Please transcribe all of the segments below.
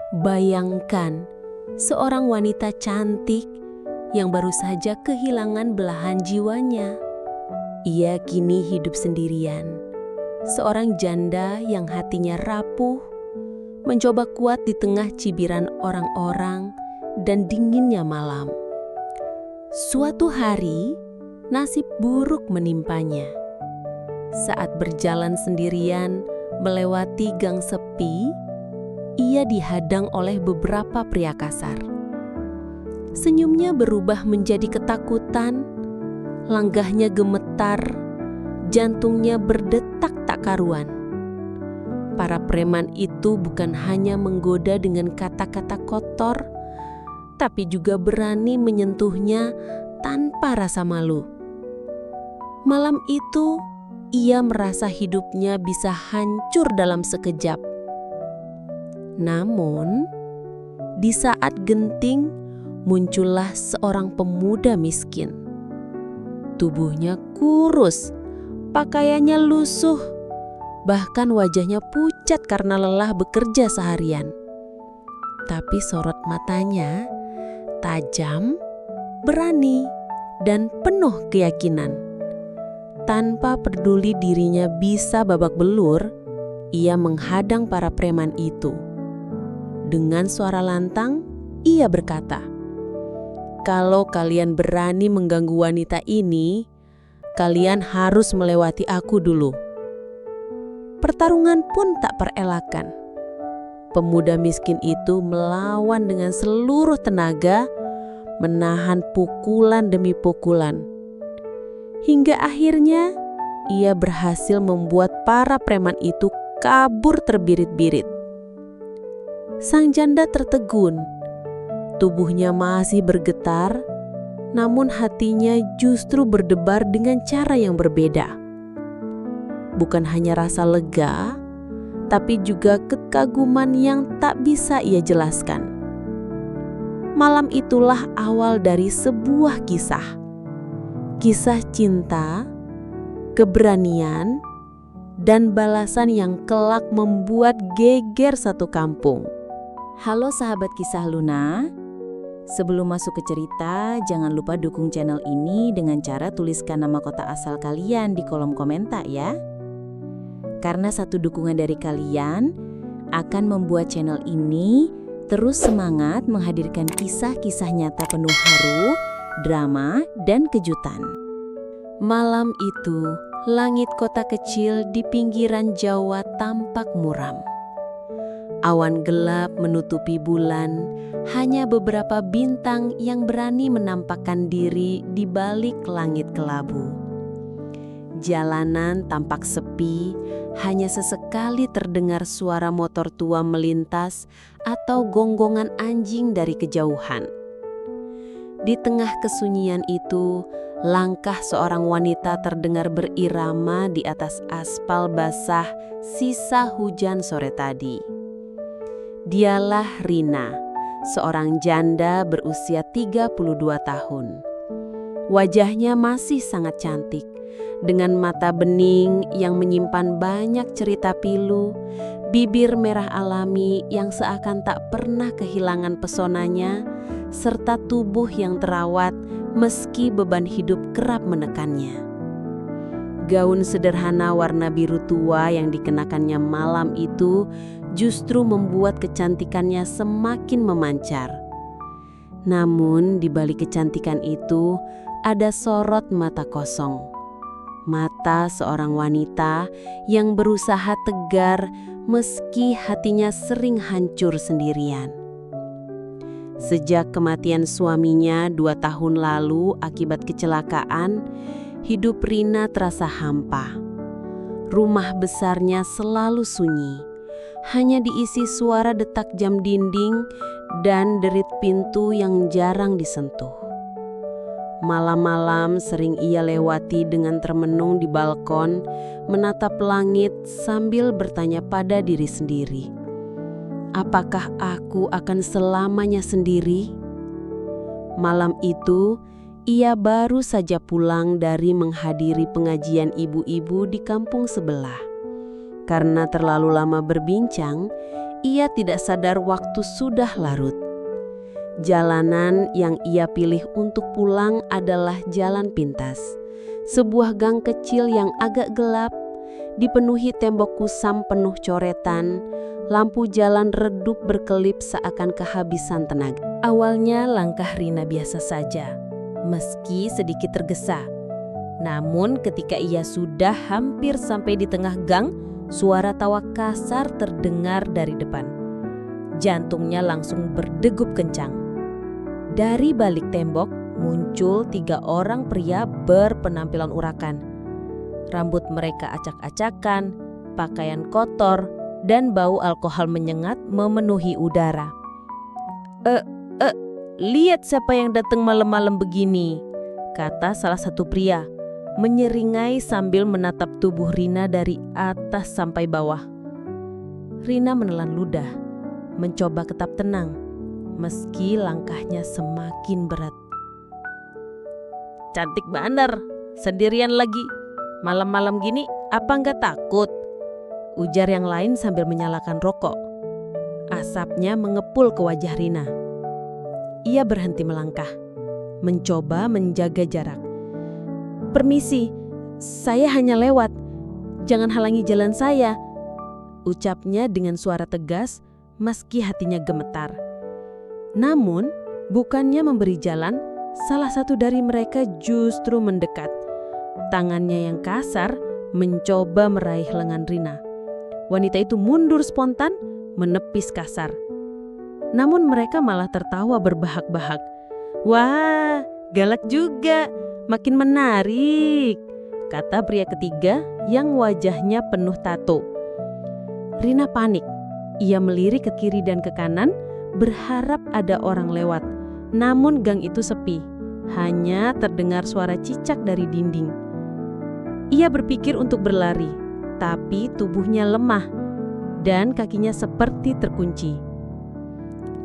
Bayangkan seorang wanita cantik yang baru saja kehilangan belahan jiwanya. Ia kini hidup sendirian, seorang janda yang hatinya rapuh, mencoba kuat di tengah cibiran orang-orang dan dinginnya malam. Suatu hari, nasib buruk menimpanya. Saat berjalan sendirian melewati gang sepi, ia dihadang oleh beberapa pria kasar. Senyumnya berubah menjadi ketakutan, langgahnya gemetar, jantungnya berdetak tak karuan. Para preman itu bukan hanya menggoda dengan kata-kata kotor, tapi juga berani menyentuhnya tanpa rasa malu. Malam itu, ia merasa hidupnya bisa hancur dalam sekejap. Namun, di saat genting, muncullah seorang pemuda miskin. Tubuhnya kurus, pakaiannya lusuh, bahkan wajahnya pucat karena lelah bekerja seharian. Tapi sorot matanya tajam, berani, dan penuh keyakinan. Tanpa peduli dirinya bisa babak belur, ia menghadang para preman itu. Dengan suara lantang, ia berkata, "Kalau kalian berani mengganggu wanita ini, kalian harus melewati aku dulu." Pertarungan pun tak terelakkan. Pemuda miskin itu melawan dengan seluruh tenaga, menahan pukulan demi pukulan. Hingga akhirnya, ia berhasil membuat para preman itu kabur terbirit-birit. Sang janda tertegun. Tubuhnya masih bergetar, namun hatinya justru berdebar dengan cara yang berbeda. Bukan hanya rasa lega, tapi juga kekaguman yang tak bisa ia jelaskan. Malam itulah awal dari sebuah kisah. Kisah cinta, keberanian, dan balasan yang kelak membuat geger satu kampung. Halo sahabat Kisah Luna. Sebelum masuk ke cerita, jangan lupa dukung channel ini dengan cara tuliskan nama kota asal kalian di kolom komentar ya. Karena satu dukungan dari kalian akan membuat channel ini terus semangat menghadirkan kisah-kisah nyata penuh haru, drama, dan kejutan. Malam itu, langit kota kecil di pinggiran Jawa tampak muram. Awan gelap menutupi bulan, hanya beberapa bintang yang berani menampakkan diri di balik langit kelabu. Jalanan tampak sepi, hanya sesekali terdengar suara motor tua melintas atau gonggongan anjing dari kejauhan. Di tengah kesunyian itu, langkah seorang wanita terdengar berirama di atas aspal basah sisa hujan sore tadi. Dialah Rina, seorang janda berusia 32 tahun. Wajahnya masih sangat cantik, dengan mata bening yang menyimpan banyak cerita pilu, bibir merah alami yang seakan tak pernah kehilangan pesonanya, serta tubuh yang terawat meski beban hidup kerap menekannya. Gaun sederhana warna biru tua yang dikenakannya malam itu justru membuat kecantikannya semakin memancar. Namun di balik kecantikan itu ada sorot mata kosong. Mata seorang wanita yang berusaha tegar meski hatinya sering hancur sendirian. Sejak kematian suaminya 2 tahun lalu akibat kecelakaan, hidup Rina terasa hampa. Rumah besarnya selalu sunyi, hanya diisi suara detak jam dinding dan derit pintu yang jarang disentuh. Malam-malam sering ia lewati dengan termenung di balkon, menatap langit sambil bertanya pada diri sendiri, apakah aku akan selamanya sendiri? Malam itu, ia baru saja pulang dari menghadiri pengajian ibu-ibu di kampung sebelah. Karena terlalu lama berbincang, ia tidak sadar waktu sudah larut. Jalanan yang ia pilih untuk pulang adalah jalan pintas. Sebuah gang kecil yang agak gelap, dipenuhi tembok kusam penuh coretan, lampu jalan redup berkelip seakan kehabisan tenaga. Awalnya langkah Rina biasa saja, meski sedikit tergesa. Namun ketika ia sudah hampir sampai di tengah gang, suara tawa kasar terdengar dari depan. Jantungnya langsung berdegup kencang. Dari balik tembok muncul 3 orang pria berpenampilan urakan. Rambut mereka acak-acakan, pakaian kotor, dan bau alkohol menyengat memenuhi udara. Lihat siapa yang datang malam-malam begini, kata salah satu pria, menyeringai sambil menatap tubuh Rina dari atas sampai bawah. Rina menelan ludah, mencoba tetap tenang, meski langkahnya semakin berat. Cantik bener, sendirian lagi. Malam-malam gini apa nggak takut? Ujar yang lain sambil menyalakan rokok. Asapnya mengepul ke wajah Rina. Ia berhenti melangkah, mencoba menjaga jarak. Permisi, saya hanya lewat. Jangan halangi jalan saya, ucapnya dengan suara tegas meski hatinya gemetar. Namun, bukannya memberi jalan, salah satu dari mereka justru mendekat. Tangannya yang kasar mencoba meraih lengan Rina. Wanita itu mundur spontan, menepis kasar. Namun mereka malah tertawa berbahak-bahak. Wah, galak juga, makin menarik, kata pria ketiga yang wajahnya penuh tato. Rina panik. Ia melirik ke kiri dan ke kanan, berharap ada orang lewat. Namun gang itu sepi, hanya terdengar suara cicak dari dinding. Ia berpikir untuk berlari, tapi tubuhnya lemah dan kakinya seperti terkunci.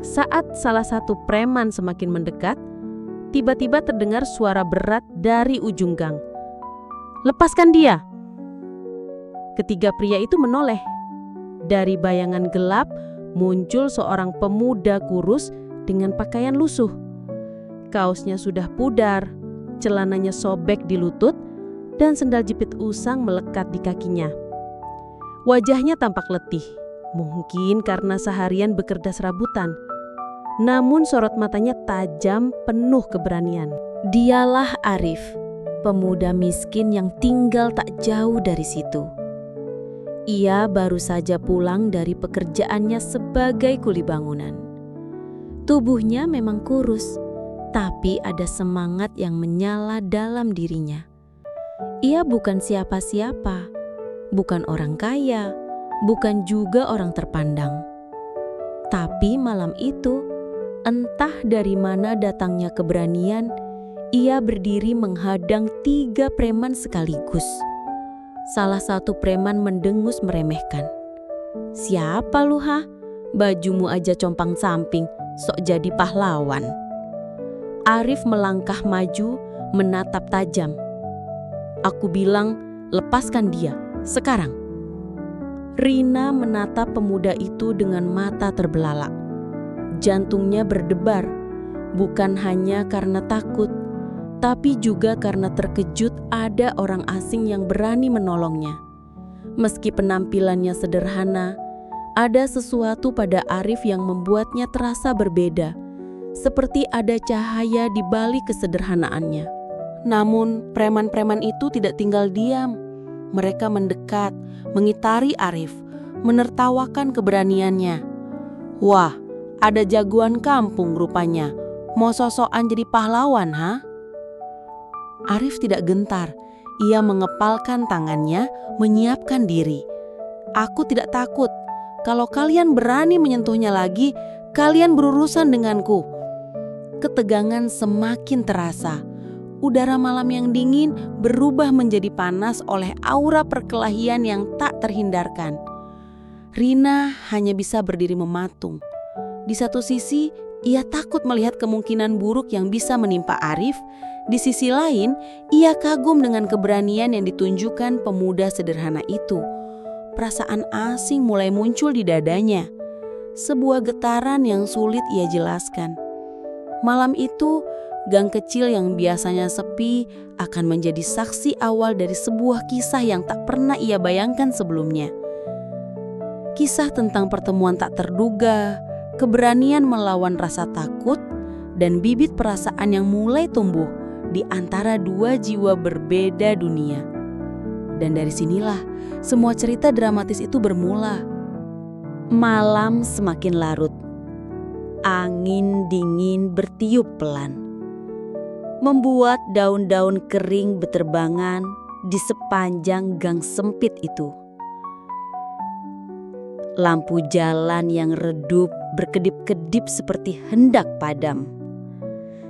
Saat salah satu preman semakin mendekat, tiba-tiba terdengar suara berat dari ujung gang. Lepaskan dia! Ketiga pria itu menoleh. Dari bayangan gelap muncul seorang pemuda kurus dengan pakaian lusuh. Kaosnya sudah pudar, celananya sobek di lutut, dan sendal jepit usang melekat di kakinya. Wajahnya tampak letih, mungkin karena seharian bekerja serabutan. Namun sorot matanya tajam, penuh keberanian. Dialah Arif, pemuda miskin yang tinggal tak jauh dari situ. Ia baru saja pulang dari pekerjaannya sebagai kuli bangunan. Tubuhnya memang kurus, tapi ada semangat yang menyala dalam dirinya. Ia bukan siapa-siapa, bukan orang kaya, bukan juga orang terpandang. Tapi malam itu, entah dari mana datangnya keberanian, ia berdiri menghadang 3 preman sekaligus. Salah satu preman mendengus meremehkan. Siapa lu ha? Bajumu aja compang samping, sok jadi pahlawan. Arif melangkah maju, menatap tajam. Aku bilang, lepaskan dia, sekarang. Rina menatap pemuda itu dengan mata terbelalak. Jantungnya berdebar, bukan hanya karena takut, tapi juga karena terkejut ada orang asing yang berani menolongnya. Meski penampilannya sederhana, ada sesuatu pada Arif yang membuatnya terasa berbeda, seperti ada cahaya di balik kesederhanaannya. Namun, preman-preman itu tidak tinggal diam. Mereka mendekat, mengitari Arif, menertawakan keberaniannya. Wah, ada jagoan kampung rupanya. Mau sosokan jadi pahlawan, ha? Arif tidak gentar. Ia mengepalkan tangannya, menyiapkan diri. Aku tidak takut. Kalau kalian berani menyentuhnya lagi, kalian berurusan denganku. Ketegangan semakin terasa. Udara malam yang dingin berubah menjadi panas oleh aura perkelahian yang tak terhindarkan. Rina hanya bisa berdiri mematung. Di satu sisi, ia takut melihat kemungkinan buruk yang bisa menimpa Arif. Di sisi lain, ia kagum dengan keberanian yang ditunjukkan pemuda sederhana itu. Perasaan asing mulai muncul di dadanya. sebuah getaran yang sulit ia jelaskan. Malam itu, gang kecil yang biasanya sepi akan menjadi saksi awal dari sebuah kisah yang tak pernah ia bayangkan sebelumnya. Kisah tentang pertemuan tak terduga, keberanian melawan rasa takut, dan bibit perasaan yang mulai tumbuh di antara dua jiwa berbeda dunia. Dan dari sinilah semua cerita dramatis itu bermula. Malam semakin larut. Angin dingin bertiup pelan, membuat daun-daun kering berterbangan di sepanjang gang sempit itu. Lampu jalan yang redup berkedip-kedip seperti hendak padam,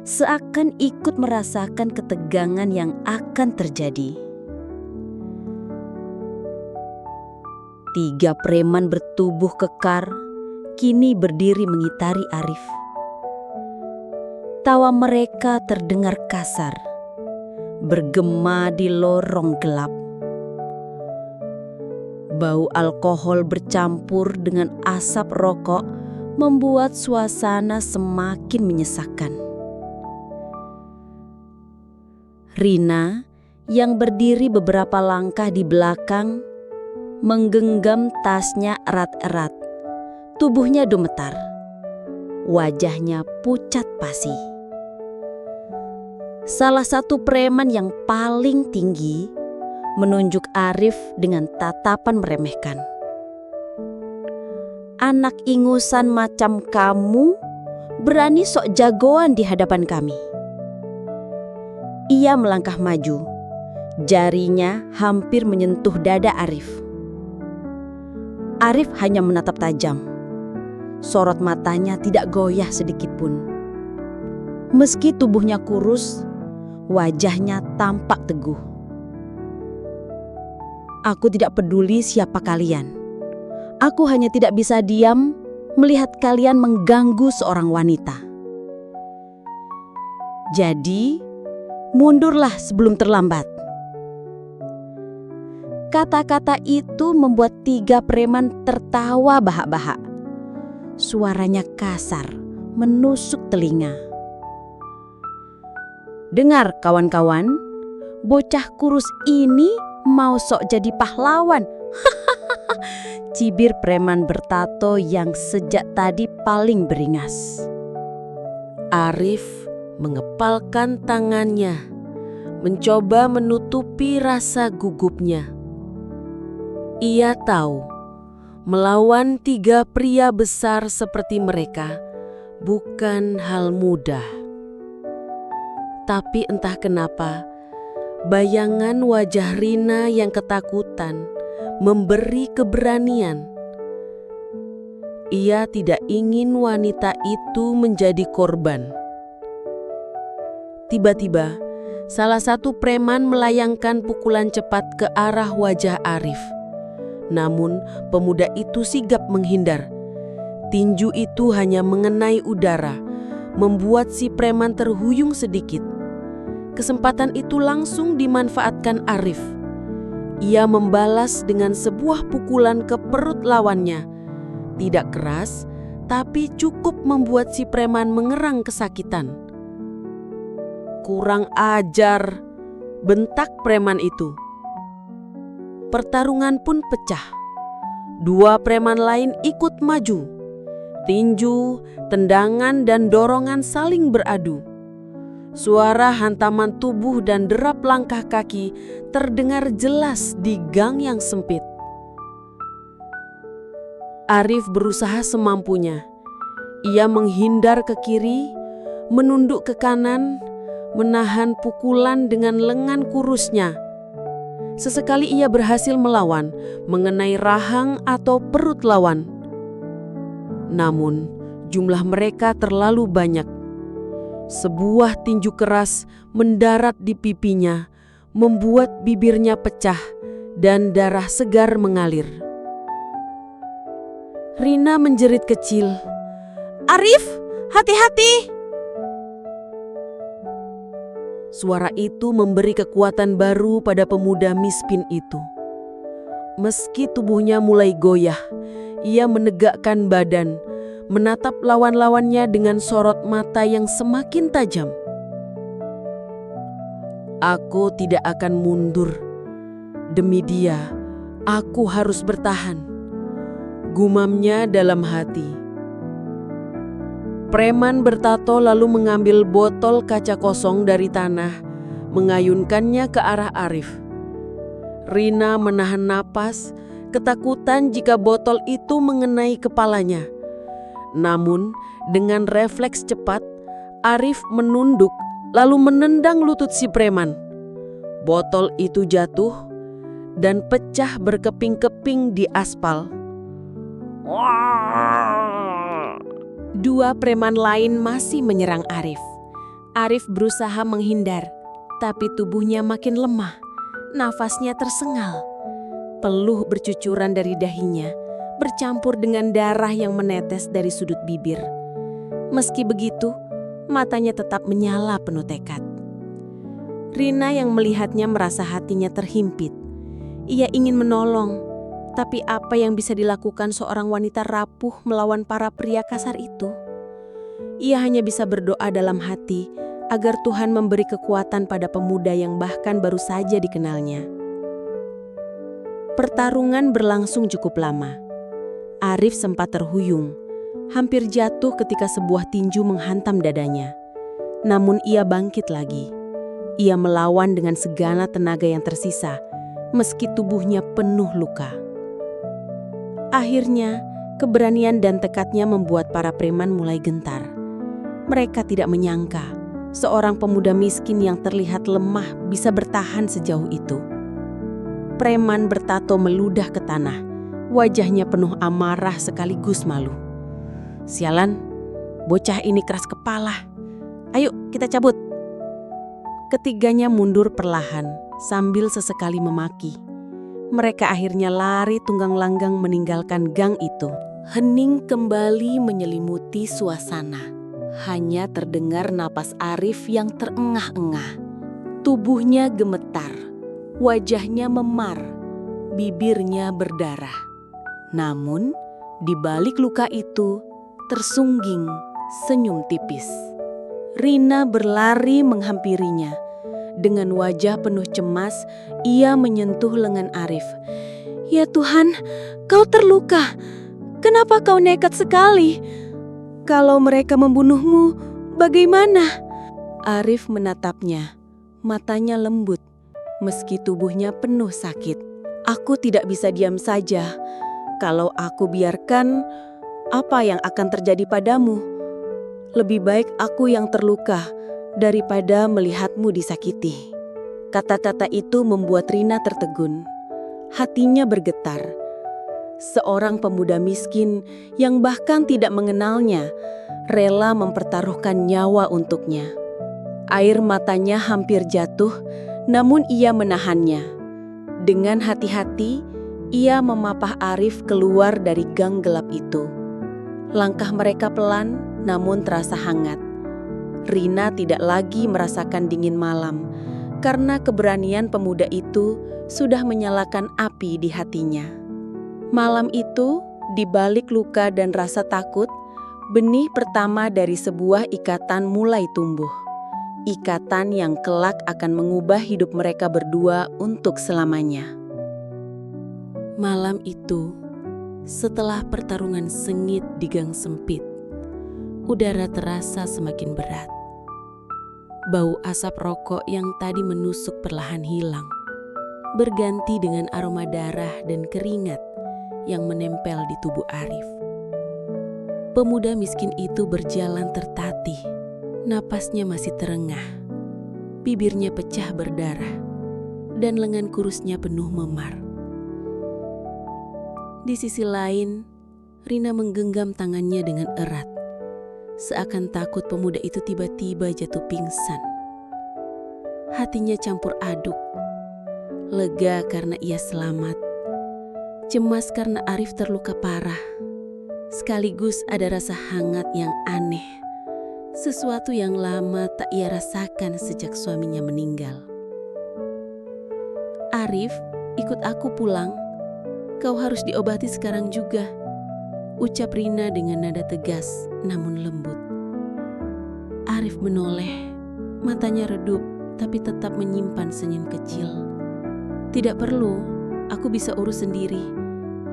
seakan ikut merasakan ketegangan yang akan terjadi. 3 preman bertubuh kekar kini berdiri mengitari Arif. Tawa mereka terdengar kasar, bergema di lorong gelap. Bau alkohol bercampur dengan asap rokok membuat suasana semakin menyesakkan. Rina yang berdiri beberapa langkah di belakang menggenggam tasnya erat-erat. Tubuhnya gemetar, wajahnya pucat pasi. Salah satu preman yang paling tinggi menunjuk Arif dengan tatapan meremehkan. "Anak ingusan macam kamu berani sok jagoan di hadapan kami." Ia melangkah maju, jarinya hampir menyentuh dada Arif. Arif hanya menatap tajam. Sorot matanya tidak goyah sedikit pun. Meski tubuhnya kurus, wajahnya tampak teguh. "Aku tidak peduli siapa kalian. Aku hanya tidak bisa diam melihat kalian mengganggu seorang wanita. Jadi, mundurlah sebelum terlambat." Kata-kata itu membuat 3 preman tertawa bahak-bahak. Suaranya kasar, menusuk telinga. "Dengar kawan-kawan, bocah kurus ini mau sok jadi pahlawan." Cibir preman bertato yang sejak tadi paling beringas. Arif mengepalkan tangannya, mencoba menutupi rasa gugupnya. Ia tahu melawan 3 pria besar seperti mereka bukan hal mudah. Tapi entah kenapa, bayangan wajah Rina yang ketakutan memberi keberanian. Ia tidak ingin wanita itu menjadi korban. Tiba-tiba, salah satu preman melayangkan pukulan cepat ke arah wajah Arif. Namun pemuda itu sigap menghindar. Tinju itu hanya mengenai udara, membuat si preman terhuyung sedikit. Kesempatan itu langsung dimanfaatkan Arif. Ia membalas dengan sebuah pukulan ke perut lawannya. Tidak keras, tapi cukup membuat si preman mengerang kesakitan. "Kurang ajar," bentak preman itu. Pertarungan pun pecah. 2 preman lain ikut maju. Tinju, tendangan, dan dorongan saling beradu. Suara hantaman tubuh dan derap langkah kaki terdengar jelas di gang yang sempit. Arif berusaha semampunya. Ia menghindar ke kiri, menunduk ke kanan, menahan pukulan dengan lengan kurusnya. Sesekali ia berhasil melawan, mengenai rahang atau perut lawan. Namun, jumlah mereka terlalu banyak. Sebuah tinju keras mendarat di pipinya, membuat bibirnya pecah dan darah segar mengalir. Rina menjerit kecil, "Arif, hati-hati!" Suara itu memberi kekuatan baru pada pemuda miskin itu. Meski tubuhnya mulai goyah, ia menegakkan badan, menatap lawan-lawannya dengan sorot mata yang semakin tajam. Aku tidak akan mundur. Demi dia, aku harus bertahan. Gumamnya dalam hati. Preman bertato lalu mengambil botol kaca kosong dari tanah, mengayunkannya ke arah Arif. Rina menahan napas, ketakutan jika botol itu mengenai kepalanya. Namun, dengan refleks cepat, Arif menunduk lalu menendang lutut si preman. Botol itu jatuh dan pecah berkeping-keping di aspal. Dua preman lain masih menyerang Arif. Arif berusaha menghindar, tapi tubuhnya makin lemah. Nafasnya tersengal. Peluh bercucuran dari dahinya, bercampur dengan darah yang menetes dari sudut bibir. Meski begitu, matanya tetap menyala penuh tekad. Rina yang melihatnya merasa hatinya terhimpit. Ia ingin menolong, tapi apa yang bisa dilakukan seorang wanita rapuh melawan para pria kasar itu? Ia hanya bisa berdoa dalam hati agar Tuhan memberi kekuatan pada pemuda yang bahkan baru saja dikenalnya. Pertarungan berlangsung cukup lama. Arif sempat terhuyung, hampir jatuh ketika sebuah tinju menghantam dadanya. Namun ia bangkit lagi. Ia melawan dengan segala tenaga yang tersisa, meski tubuhnya penuh luka. Akhirnya, keberanian dan tekadnya membuat para preman mulai gentar. Mereka tidak menyangka seorang pemuda miskin yang terlihat lemah bisa bertahan sejauh itu. Preman bertato meludah ke tanah, wajahnya penuh amarah sekaligus malu. Sialan, bocah ini keras kepala. Ayo kita cabut. Ketiganya mundur perlahan sambil sesekali memaki. Mereka akhirnya lari tunggang langgang meninggalkan gang itu. Hening kembali menyelimuti suasana. Hanya terdengar napas Arif yang terengah-engah. Tubuhnya gemetar, wajahnya memar, bibirnya berdarah. Namun, di balik luka itu tersungging senyum tipis. Rina berlari menghampirinya. Dengan wajah penuh cemas, ia menyentuh lengan Arif. "Ya Tuhan, kau terluka. Kenapa kau nekat sekali? Kalau mereka membunuhmu, bagaimana?" Arif menatapnya. Matanya lembut, meski tubuhnya penuh sakit. "Aku tidak bisa diam saja. Kalau aku biarkan, apa yang akan terjadi padamu? Lebih baik aku yang terluka daripada melihatmu disakiti." Kata-kata itu membuat Rina tertegun. Hatinya bergetar. Seorang pemuda miskin yang bahkan tidak mengenalnya, rela mempertaruhkan nyawa untuknya. Air matanya hampir jatuh, namun ia menahannya. Dengan hati-hati, ia memapah Arif keluar dari gang gelap itu. Langkah mereka pelan, namun terasa hangat. Rina tidak lagi merasakan dingin malam, karena keberanian pemuda itu sudah menyalakan api di hatinya. Malam itu, di balik luka dan rasa takut, benih pertama dari sebuah ikatan mulai tumbuh. Ikatan yang kelak akan mengubah hidup mereka berdua untuk selamanya. Malam itu, setelah pertarungan sengit di gang sempit, udara terasa semakin berat. Bau asap rokok yang tadi menusuk perlahan hilang, berganti dengan aroma darah dan keringat yang menempel di tubuh Arif. Pemuda miskin itu berjalan tertatih, napasnya masih terengah, bibirnya pecah berdarah, dan lengan kurusnya penuh memar. Di sisi lain, Rina menggenggam tangannya dengan erat, seakan takut pemuda itu tiba-tiba jatuh pingsan. Hatinya campur aduk, lega karena ia selamat, cemas karena Arif terluka parah. Sekaligus ada rasa hangat yang aneh, sesuatu yang lama tak ia rasakan sejak suaminya meninggal. "Arif, ikut aku pulang. Kau harus diobati sekarang juga. ucap Rina dengan nada tegas namun lembut. Arif menoleh, matanya redup tapi tetap menyimpan senyum kecil. Tidak perlu, aku bisa urus sendiri.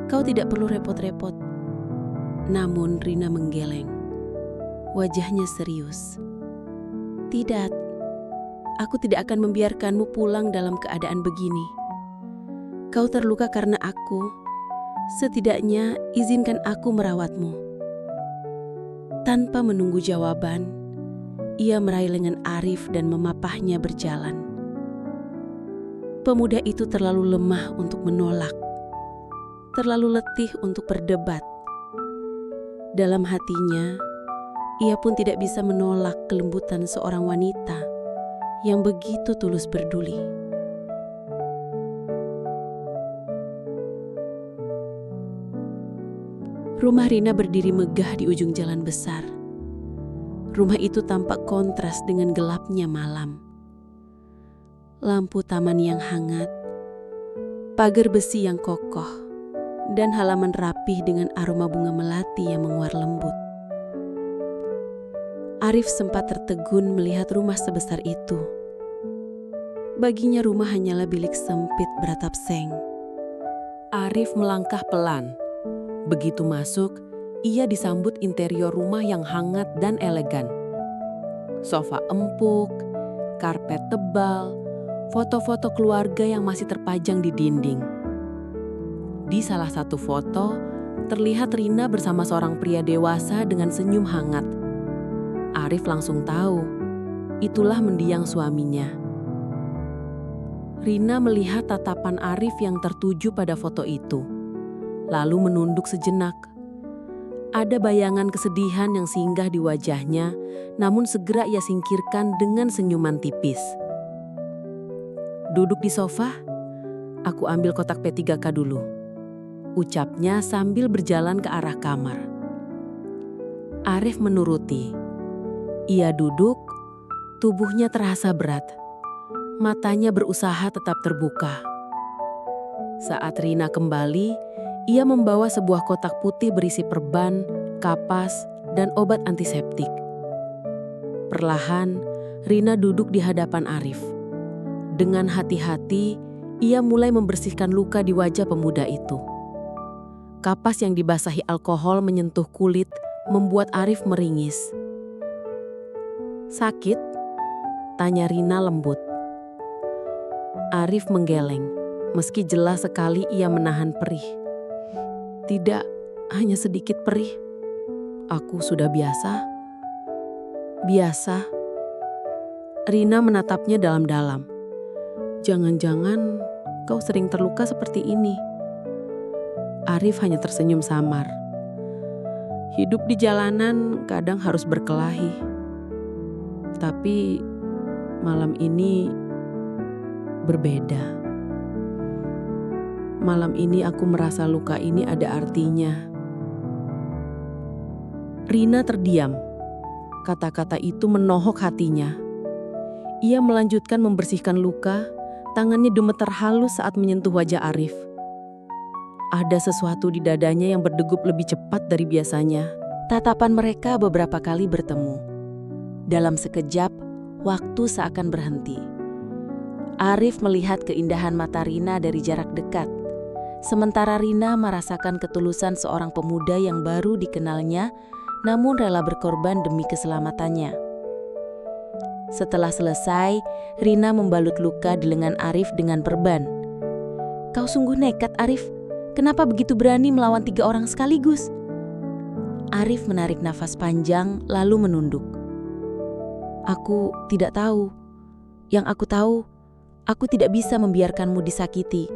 Kau tidak perlu repot-repot. Namun Rina menggeleng. Wajahnya serius. Tidak, aku tidak akan membiarkanmu pulang dalam keadaan begini. Kau terluka karena aku. Setidaknya izinkan aku merawatmu. Tanpa menunggu jawaban, ia meraih lengan Arif dan memapahnya berjalan. Pemuda itu terlalu lemah untuk menolak, terlalu letih untuk berdebat. Dalam hatinya, ia pun tidak bisa menolak kelembutan seorang wanita yang begitu tulus peduli. Rumah Rina berdiri megah di ujung jalan besar. Rumah itu tampak kontras dengan gelapnya malam. Lampu taman yang hangat, pagar besi yang kokoh, dan halaman rapih dengan aroma bunga melati yang menguar lembut. Arif sempat tertegun melihat rumah sebesar itu. Baginya rumah hanyalah bilik sempit beratap seng. Arif melangkah pelan. Begitu masuk, ia disambut interior rumah yang hangat dan elegan. Sofa empuk, karpet tebal, foto-foto keluarga yang masih terpajang di dinding. Di salah satu foto, terlihat Rina bersama seorang pria dewasa dengan senyum hangat. Arif langsung tahu, itulah mendiang suaminya. Rina melihat tatapan Arif yang tertuju pada foto itu, lalu menunduk sejenak. Ada bayangan kesedihan yang singgah di wajahnya, namun segera ia singkirkan dengan senyuman tipis. Duduk di sofa, aku ambil kotak P3K dulu, ucapnya sambil berjalan ke arah kamar. Arif menuruti. Ia duduk, tubuhnya terasa berat. Matanya berusaha tetap terbuka. Saat Rina kembali, ia membawa sebuah kotak putih berisi perban, kapas, dan obat antiseptik. Perlahan, Rina duduk di hadapan Arif. Dengan hati-hati, ia mulai membersihkan luka di wajah pemuda itu. Kapas yang dibasahi alkohol menyentuh kulit, membuat Arif meringis. "Sakit?" tanya Rina lembut. Arif menggeleng, meski jelas sekali ia menahan perih. "Tidak, hanya sedikit perih. Aku sudah biasa." "Biasa?" Rina menatapnya dalam-dalam. "Jangan-jangan kau sering terluka seperti ini?" Arif hanya tersenyum samar. "Hidup di jalanan kadang harus berkelahi. Tapi malam ini berbeda. Malam ini aku merasa luka ini ada artinya." Rina terdiam. Kata-kata itu menohok hatinya. Ia melanjutkan membersihkan luka, tangannya gemetar halus saat menyentuh wajah Arif. Ada sesuatu di dadanya yang berdegup lebih cepat dari biasanya. Tatapan mereka beberapa kali bertemu. Dalam sekejap, waktu seakan berhenti. Arif melihat keindahan mata Rina dari jarak dekat. Sementara Rina merasakan ketulusan seorang pemuda yang baru dikenalnya, namun rela berkorban demi keselamatannya. Setelah selesai, Rina membalut luka di lengan Arif dengan perban. "Kau sungguh nekat, Arif. Kenapa begitu berani melawan 3 orang sekaligus?" Arif menarik nafas panjang lalu menunduk. "Aku tidak tahu. Yang aku tahu, aku tidak bisa membiarkanmu disakiti.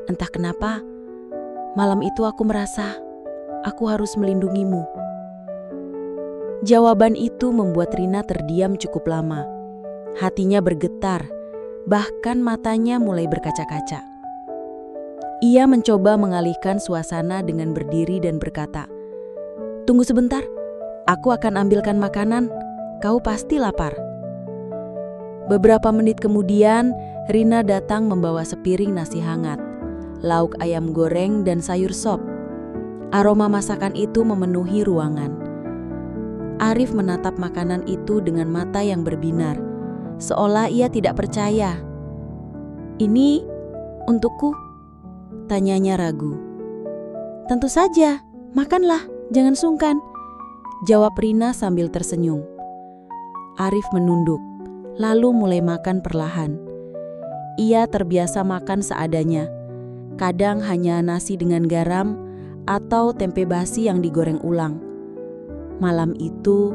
Entah kenapa, malam itu aku merasa aku harus melindungimu." Jawaban itu membuat Rina terdiam cukup lama. Hatinya bergetar, bahkan matanya mulai berkaca-kaca. Ia mencoba mengalihkan suasana dengan berdiri dan berkata, "Tunggu sebentar, aku akan ambilkan makanan. Kau pasti lapar." Beberapa menit kemudian, Rina datang membawa sepiring nasi hangat, lauk ayam goreng, dan sayur sop. Aroma masakan itu memenuhi ruangan. Arif menatap makanan itu dengan mata yang berbinar, seolah ia tidak percaya. "Ini untukku?" tanyanya ragu. "Tentu saja, makanlah, jangan sungkan," jawab Rina sambil tersenyum. Arif menunduk, lalu mulai makan perlahan. Ia terbiasa makan seadanya, kadang hanya nasi dengan garam atau tempe basi yang digoreng ulang. Malam itu,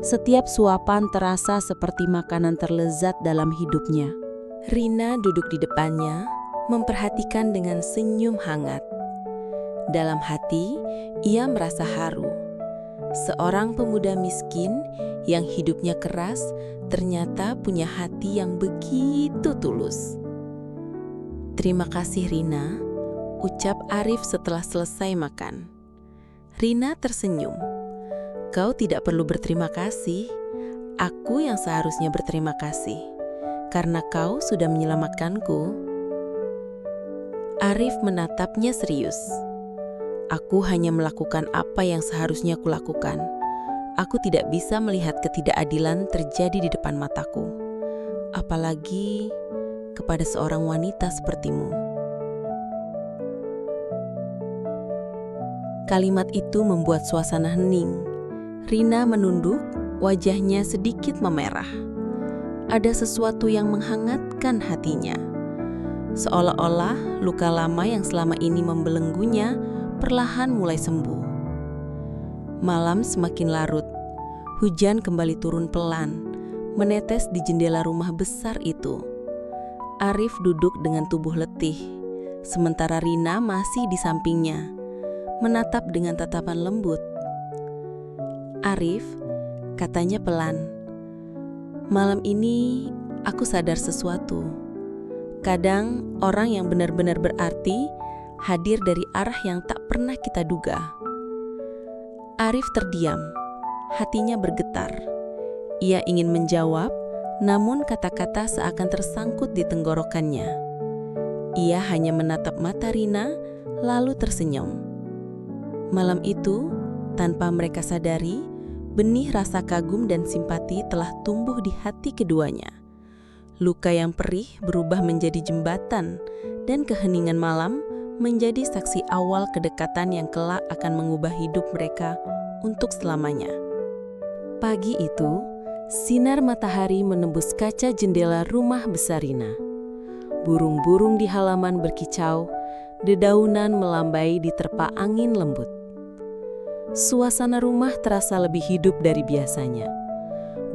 setiap suapan terasa seperti makanan terlezat dalam hidupnya. Rina duduk di depannya, memperhatikan dengan senyum hangat. Dalam hati, ia merasa haru. Seorang pemuda miskin yang hidupnya keras ternyata punya hati yang begitu tulus. "Terima kasih Rina," ucap Arif setelah selesai makan. Rina tersenyum. "Kau tidak perlu berterima kasih. Aku yang seharusnya berterima kasih, karena kau sudah menyelamatkanku." Arif menatapnya serius. "Aku hanya melakukan apa yang seharusnya kulakukan. Aku tidak bisa melihat ketidakadilan terjadi di depan mataku. Apalagi kepada seorang wanita sepertimu." Kalimat itu membuat suasana hening. Rina menunduk, wajahnya sedikit memerah. Ada sesuatu yang menghangatkan hatinya. Seolah-olah luka lama yang selama ini membelenggunya perlahan mulai sembuh. Malam semakin larut. Hujan kembali turun pelan, menetes di jendela rumah besar itu. Arif duduk dengan tubuh letih, sementara Rina masih di sampingnya, menatap dengan tatapan lembut. "Arif," katanya pelan, "malam ini aku sadar sesuatu. Kadang orang yang benar-benar berarti hadir dari arah yang tak pernah kita duga." Arif terdiam, hatinya bergetar. Ia ingin menjawab, namun kata-kata seakan tersangkut di tenggorokannya. Ia hanya menatap mata Rina, lalu tersenyum. Malam itu, tanpa mereka sadari, benih rasa kagum dan simpati telah tumbuh di hati keduanya. Luka yang perih berubah menjadi jembatan, dan keheningan malam menjadi saksi awal kedekatan yang kelak akan mengubah hidup mereka untuk selamanya. Pagi itu, sinar matahari menembus kaca jendela rumah besar Rina. Burung-burung di halaman berkicau, dedaunan melambai diterpa angin lembut. Suasana rumah terasa lebih hidup dari biasanya.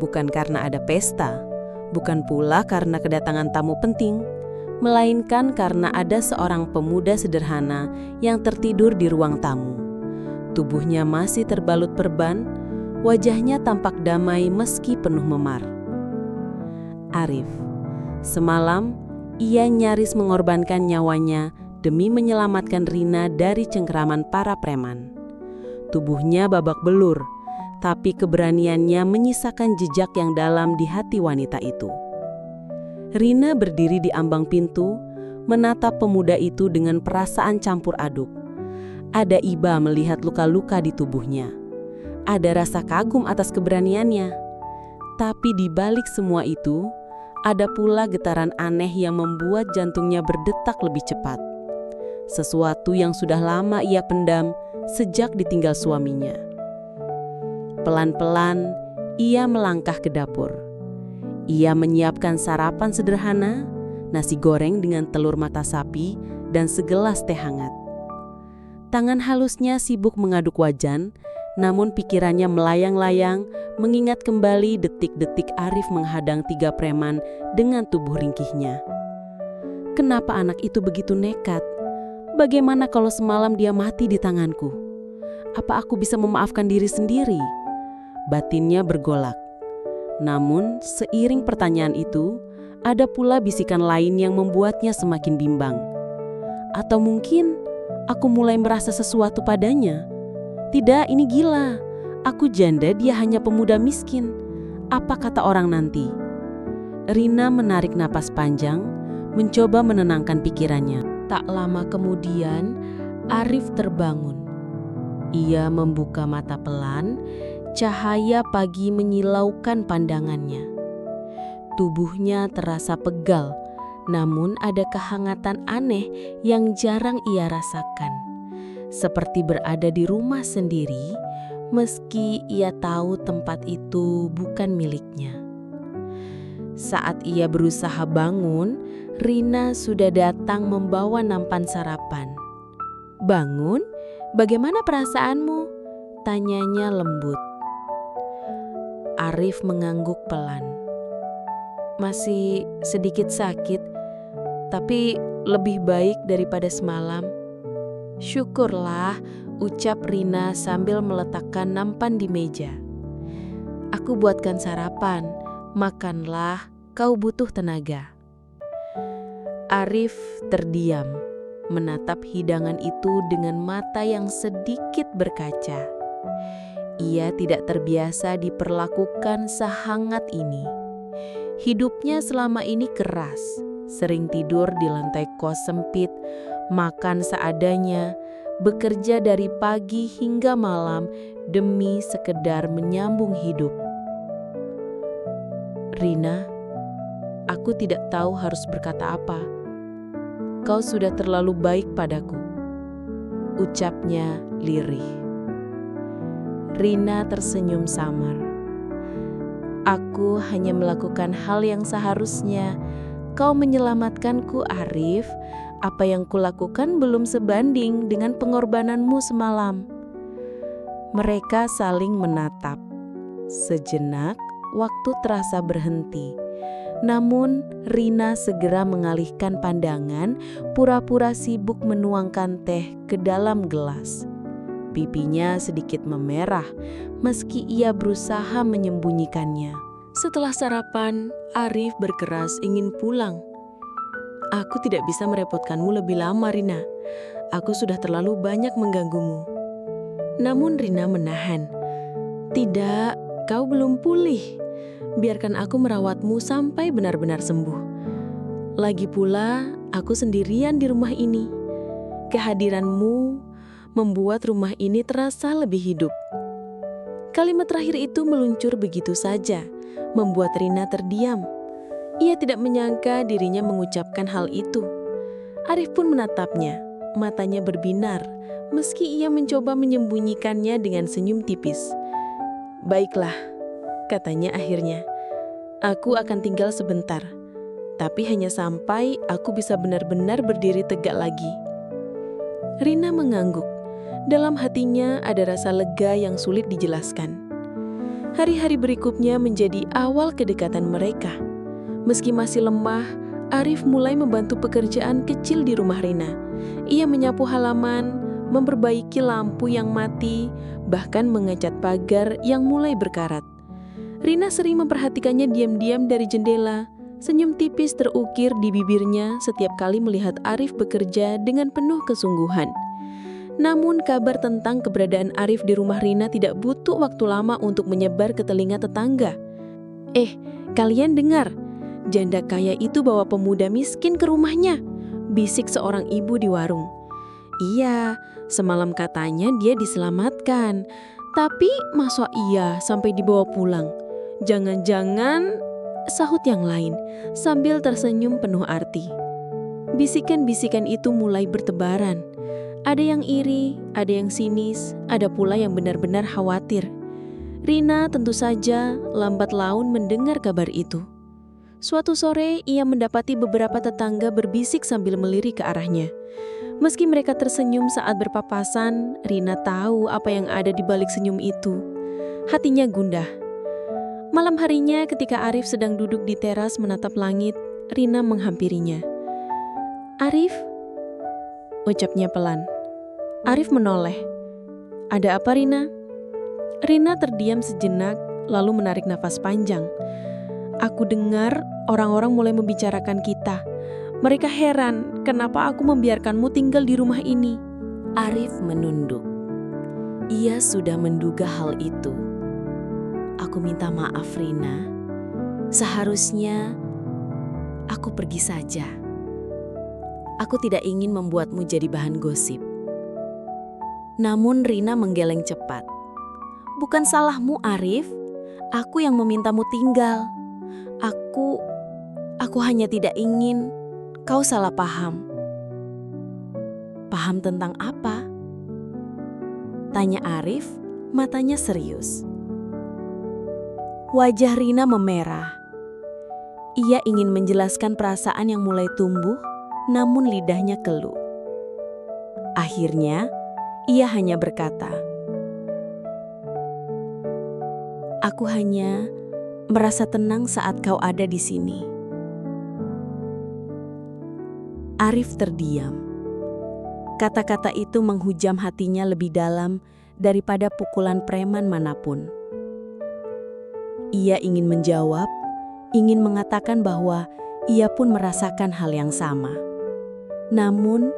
Bukan karena ada pesta, bukan pula karena kedatangan tamu penting, melainkan karena ada seorang pemuda sederhana yang tertidur di ruang tamu. Tubuhnya masih terbalut perban, wajahnya tampak damai meski penuh memar. Arif. Semalam, ia nyaris mengorbankan nyawanya demi menyelamatkan Rina dari cengkeraman para preman. Tubuhnya babak belur, tapi keberaniannya menyisakan jejak yang dalam di hati wanita itu. Rina berdiri di ambang pintu, menatap pemuda itu dengan perasaan campur aduk. Ada iba melihat luka-luka di tubuhnya. Ada rasa kagum atas keberaniannya. Tapi di balik semua itu, ada pula getaran aneh yang membuat jantungnya berdetak lebih cepat. Sesuatu yang sudah lama ia pendam sejak ditinggal suaminya. Pelan-pelan, ia melangkah ke dapur. Ia menyiapkan sarapan sederhana, nasi goreng dengan telur mata sapi, dan segelas teh hangat. Tangan halusnya sibuk mengaduk wajan, namun pikirannya melayang-layang mengingat kembali detik-detik Arif menghadang 3 preman dengan tubuh ringkihnya. Kenapa anak itu begitu nekat? Bagaimana kalau semalam dia mati di tanganku? Apa aku bisa memaafkan diri sendiri? Batinnya bergolak. Namun, seiring pertanyaan itu, ada pula bisikan lain yang membuatnya semakin bimbang. Atau mungkin aku mulai merasa sesuatu padanya. Tidak, ini gila. Aku janda, dia hanya pemuda miskin. Apa kata orang nanti? Rina menarik napas panjang, mencoba menenangkan pikirannya. Tak lama kemudian, Arif terbangun. Ia membuka mata pelan, cahaya pagi menyilaukan pandangannya. Tubuhnya terasa pegal, namun ada kehangatan aneh yang jarang ia rasakan. Seperti berada di rumah sendiri, meski ia tahu tempat itu bukan miliknya. Saat ia berusaha bangun, Rina sudah datang membawa nampan sarapan. "Bangun? Bagaimana perasaanmu?" tanyanya lembut. Arif mengangguk pelan. "Masih sedikit sakit, tapi lebih baik daripada semalam." "Syukurlah," ucap Rina sambil meletakkan nampan di meja. "Aku buatkan sarapan, makanlah, kau butuh tenaga." Arif terdiam, menatap hidangan itu dengan mata yang sedikit berkaca. Ia tidak terbiasa diperlakukan sehangat ini. Hidupnya selama ini keras, sering tidur di lantai kos sempit, makan seadanya, bekerja dari pagi hingga malam demi sekedar menyambung hidup. "Rina, aku tidak tahu harus berkata apa. Kau sudah terlalu baik padaku," ucapnya lirih. Rina tersenyum samar. "Aku hanya melakukan hal yang seharusnya. Kau menyelamatkanku, Arif. Apa yang kulakukan belum sebanding dengan pengorbananmu semalam." Mereka saling menatap. Sejenak, waktu terasa berhenti. Namun, Rina segera mengalihkan pandangan, pura-pura sibuk menuangkan teh ke dalam gelas. Pipinya sedikit memerah, meski ia berusaha menyembunyikannya. Setelah sarapan, Arif berkeras ingin pulang. "Aku tidak bisa merepotkanmu lebih lama, Rina. Aku sudah terlalu banyak mengganggumu." Namun Rina menahan. "Tidak, kau belum pulih. Biarkan aku merawatmu sampai benar-benar sembuh. Lagi pula, aku sendirian di rumah ini. Kehadiranmu membuat rumah ini terasa lebih hidup." Kalimat terakhir itu meluncur begitu saja, membuat Rina terdiam. Ia tidak menyangka dirinya mengucapkan hal itu. Arif pun menatapnya, matanya berbinar, meski ia mencoba menyembunyikannya dengan senyum tipis. "Baiklah," katanya akhirnya. "Aku akan tinggal sebentar, tapi hanya sampai aku bisa benar-benar berdiri tegak lagi." Rina mengangguk. Dalam hatinya ada rasa lega yang sulit dijelaskan. Hari-hari berikutnya menjadi awal kedekatan mereka. Meski masih lemah, Arif mulai membantu pekerjaan kecil di rumah Rina. Ia menyapu halaman, memperbaiki lampu yang mati, bahkan mengecat pagar yang mulai berkarat. Rina sering memperhatikannya diam-diam dari jendela. Senyum tipis terukir di bibirnya setiap kali melihat Arif bekerja dengan penuh kesungguhan. Namun kabar tentang keberadaan Arif di rumah Rina tidak butuh waktu lama untuk menyebar ke telinga tetangga. Kalian dengar? Janda kaya itu bawa pemuda miskin ke rumahnya," bisik seorang ibu di warung. "Iya, semalam katanya dia diselamatkan. Tapi masa iya sampai dibawa pulang? Jangan-jangan," sahut yang lain sambil tersenyum penuh arti. Bisikan-bisikan itu mulai bertebaran. Ada yang iri, ada yang sinis, ada pula yang benar-benar khawatir. Rina tentu saja lambat laun mendengar kabar itu. Suatu sore ia mendapati beberapa tetangga berbisik sambil melirik ke arahnya. Meski mereka tersenyum saat berpapasan, Rina tahu apa yang ada di balik senyum itu. Hatinya gundah. Malam harinya ketika Arif sedang duduk di teras menatap langit, Rina menghampirinya. "Arif?" ucapnya pelan. Arif menoleh. "Ada apa, Rina?" Rina terdiam sejenak, lalu menarik nafas panjang. "Aku dengar orang-orang mulai membicarakan kita. Mereka heran kenapa aku membiarkanmu tinggal di rumah ini." Arif menunduk. Ia sudah menduga hal itu. "Aku minta maaf, Rina. Seharusnya aku pergi saja. Aku tidak ingin membuatmu jadi bahan gosip." Namun Rina menggeleng cepat. "Bukan salahmu, Arif. Aku yang memintamu tinggal. Aku hanya tidak ingin kau salah paham." "Paham tentang apa?" tanya Arif, matanya serius. Wajah Rina memerah. Ia ingin menjelaskan perasaan yang mulai tumbuh, namun lidahnya keluh. Akhirnya, ia hanya berkata, "Aku hanya merasa tenang saat kau ada di sini." Arif terdiam. Kata-kata itu menghujam hatinya lebih dalam daripada pukulan preman manapun. Ia ingin menjawab, ingin mengatakan bahwa ia pun merasakan hal yang sama. Namun,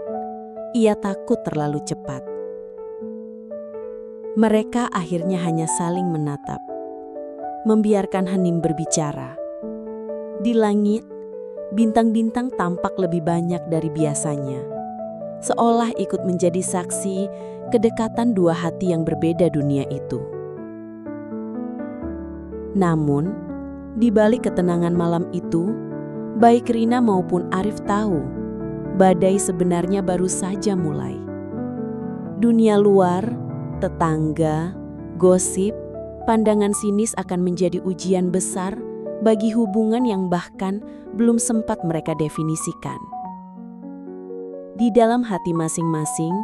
ia takut terlalu cepat. Mereka akhirnya hanya saling menatap, membiarkan hening berbicara. Di langit, bintang-bintang tampak lebih banyak dari biasanya, seolah ikut menjadi saksi kedekatan dua hati yang berbeda dunia itu. Namun, di balik ketenangan malam itu, baik Rina maupun Arif tahu, badai sebenarnya baru saja mulai. Dunia luar, tetangga, gosip, pandangan sinis akan menjadi ujian besar bagi hubungan yang bahkan belum sempat mereka definisikan. Di dalam hati masing-masing,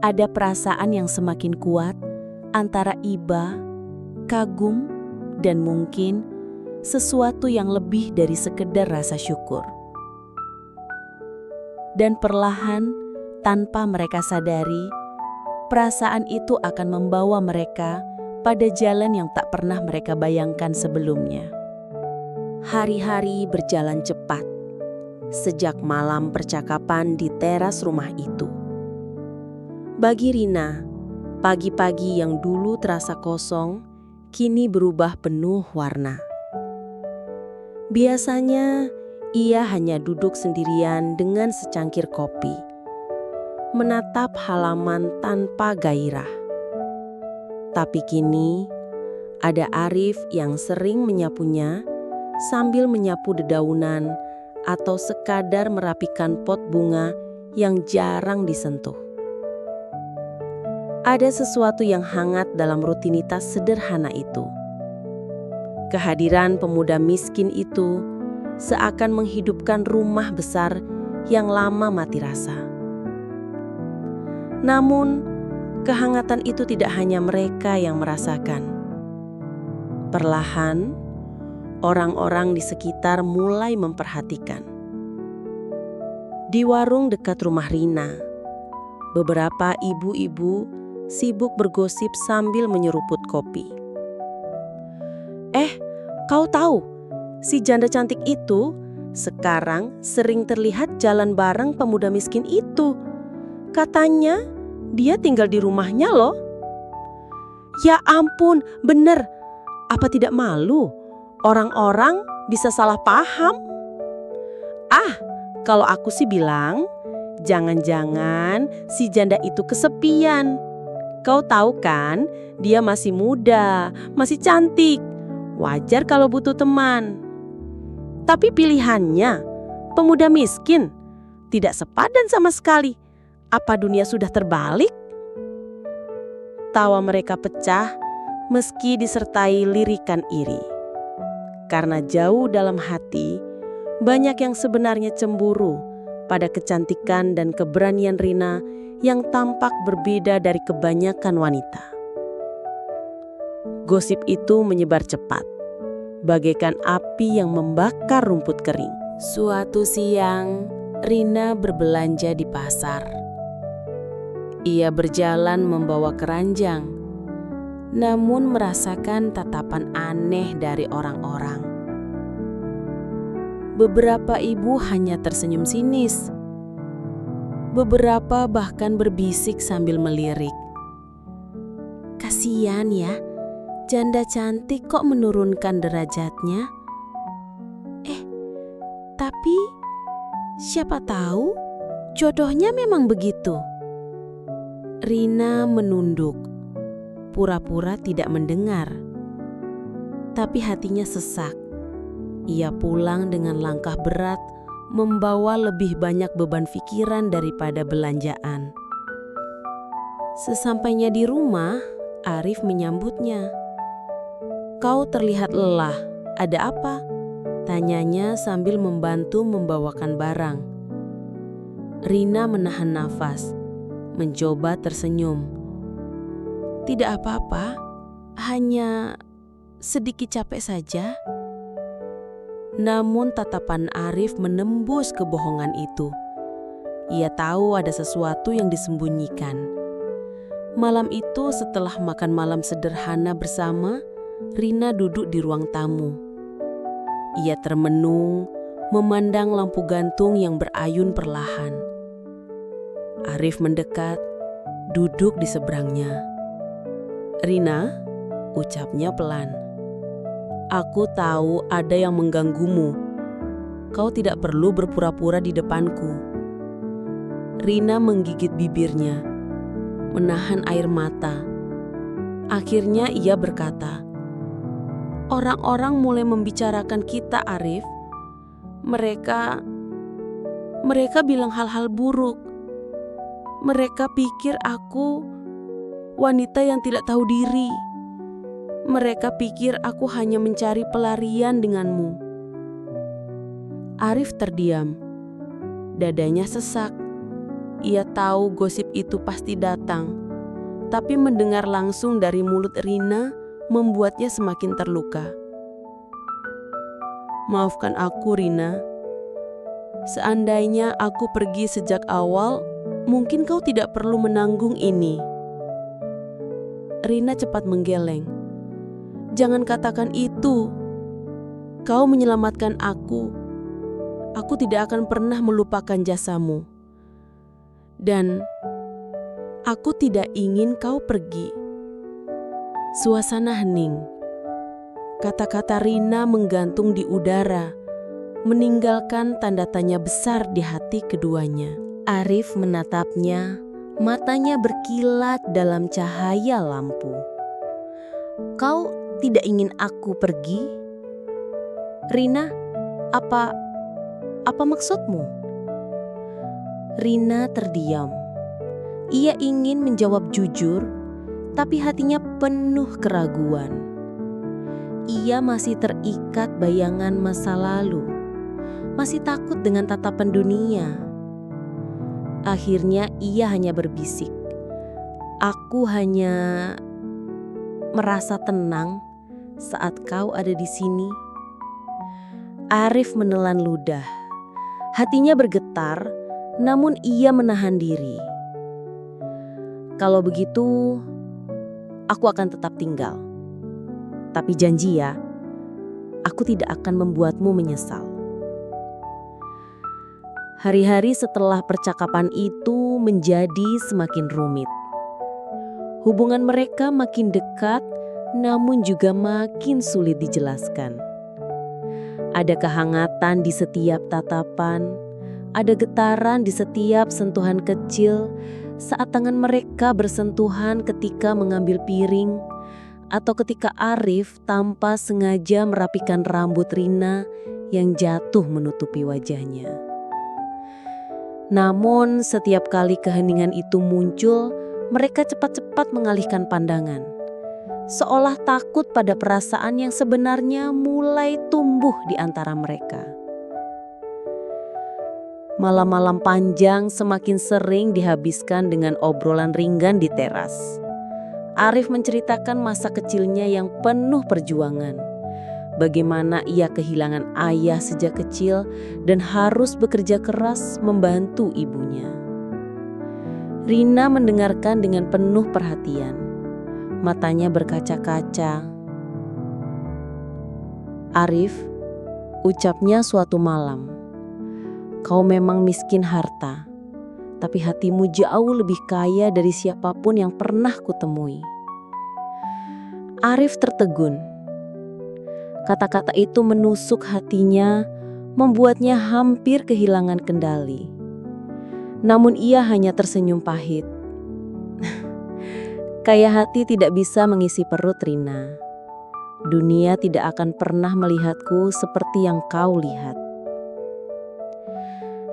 ada perasaan yang semakin kuat antara iba, kagum, dan mungkin sesuatu yang lebih dari sekedar rasa syukur. Dan perlahan, tanpa mereka sadari, perasaan itu akan membawa mereka pada jalan yang tak pernah mereka bayangkan sebelumnya. Hari-hari berjalan cepat sejak malam percakapan di teras rumah itu. Bagi Rina, pagi-pagi yang dulu terasa kosong, kini berubah penuh warna. Biasanya, ia hanya duduk sendirian dengan secangkir kopi, menatap halaman tanpa gairah. Tapi kini, ada Arif yang sering menyapunya sambil menyapu dedaunan atau sekadar merapikan pot bunga yang jarang disentuh. Ada sesuatu yang hangat dalam rutinitas sederhana itu. Kehadiran pemuda miskin itu seakan menghidupkan rumah besar yang lama mati rasa. Namun, kehangatan itu tidak hanya mereka yang merasakan. Perlahan, orang-orang di sekitar mulai memperhatikan. Di warung dekat rumah Rina, beberapa ibu-ibu sibuk bergosip sambil menyeruput kopi. Kau tahu, si janda cantik itu sekarang sering terlihat jalan bareng pemuda miskin itu. Katanya dia tinggal di rumahnya loh." "Ya ampun, bener. Apa tidak malu? Orang-orang bisa salah paham." Kalau aku sih bilang, jangan-jangan si janda itu kesepian. Kau tahu kan, dia masih muda, masih cantik. Wajar kalau butuh teman. Tapi pilihannya, pemuda miskin, tidak sepadan sama sekali. Apa dunia sudah terbalik? Tawa mereka pecah meski disertai lirikan iri. Karena jauh dalam hati, banyak yang sebenarnya cemburu pada kecantikan dan keberanian Rina yang tampak berbeda dari kebanyakan wanita. Gosip itu menyebar cepat, bagaikan api yang membakar rumput kering. Suatu siang, Rina berbelanja di pasar. Ia berjalan membawa keranjang, namun merasakan tatapan aneh dari orang-orang. Beberapa ibu hanya tersenyum sinis. Beberapa bahkan berbisik sambil melirik. "Kasian ya, janda cantik kok menurunkan derajatnya. Tapi siapa tahu Jodohnya memang begitu. Rina menunduk, pura-pura tidak mendengar. Tapi hatinya sesak. Ia pulang dengan langkah berat, membawa lebih banyak beban pikiran daripada belanjaan. Sesampainya di rumah, Arif menyambutnya. "Kau terlihat lelah, ada apa?" tanyanya sambil membantu membawakan barang. Rina menahan nafas, mencoba tersenyum. "Tidak apa-apa, hanya sedikit capek saja." Namun tatapan Arif menembus kebohongan itu. Ia tahu ada sesuatu yang disembunyikan. Malam itu setelah makan malam sederhana bersama, Rina duduk di ruang tamu. Ia termenung, memandang lampu gantung yang berayun perlahan. Arif mendekat, duduk di seberangnya. "Rina," ucapnya pelan. "Aku tahu ada yang mengganggumu. Kau tidak perlu berpura-pura di depanku." Rina menggigit bibirnya, menahan air mata. Akhirnya ia berkata, "Orang-orang mulai membicarakan kita, Arif. Mereka bilang hal-hal buruk. Mereka pikir aku wanita yang tidak tahu diri. Mereka pikir aku hanya mencari pelarian denganmu." Arif terdiam. Dadanya sesak. Ia tahu gosip itu pasti datang. Tapi mendengar langsung dari mulut Rina membuatnya semakin terluka. "Maafkan aku, Rina. Seandainya aku pergi sejak awal, mungkin kau tidak perlu menanggung ini." Rina cepat menggeleng. "Jangan katakan itu. Kau menyelamatkan aku. Aku tidak akan pernah melupakan jasamu. Dan aku tidak ingin kau pergi." Suasana hening. Kata-kata Rina menggantung di udara, meninggalkan tanda tanya besar di hati keduanya. Arif menatapnya, matanya berkilat dalam cahaya lampu. "Kau tidak ingin aku pergi? Rina, apa maksudmu?" Rina terdiam. Ia ingin menjawab jujur, tapi hatinya penuh keraguan. Ia masih terikat bayangan masa lalu, masih takut dengan tatapan dunia. Akhirnya ia hanya berbisik, "Aku hanya merasa tenang saat kau ada di sini." Arif menelan ludah. Hatinya bergetar, namun ia menahan diri. "Kalau begitu, aku akan tetap tinggal. Tapi janji ya, aku tidak akan membuatmu menyesal." Hari-hari setelah percakapan itu menjadi semakin rumit. Hubungan mereka makin dekat, namun juga makin sulit dijelaskan. Ada kehangatan di setiap tatapan, ada getaran di setiap sentuhan kecil saat tangan mereka bersentuhan ketika mengambil piring, atau ketika Arif tanpa sengaja merapikan rambut Rina yang jatuh menutupi wajahnya. Namun setiap kali keheningan itu muncul, mereka cepat-cepat mengalihkan pandangan, seolah takut pada perasaan yang sebenarnya mulai tumbuh di antara mereka. Malam-malam panjang semakin sering dihabiskan dengan obrolan ringan di teras. Arif menceritakan masa kecilnya yang penuh perjuangan. Bagaimana ia kehilangan ayah sejak kecil dan harus bekerja keras membantu ibunya. Rina mendengarkan dengan penuh perhatian. Matanya berkaca-kaca. "Arif," ucapnya suatu malam, "kau memang miskin harta, tapi hatimu jauh lebih kaya dari siapapun yang pernah kutemui." Arif tertegun. Kata-kata itu menusuk hatinya, membuatnya hampir kehilangan kendali. Namun ia hanya tersenyum pahit. Kaya hati tidak bisa mengisi perut, Rina. Dunia tidak akan pernah melihatku seperti yang kau lihat.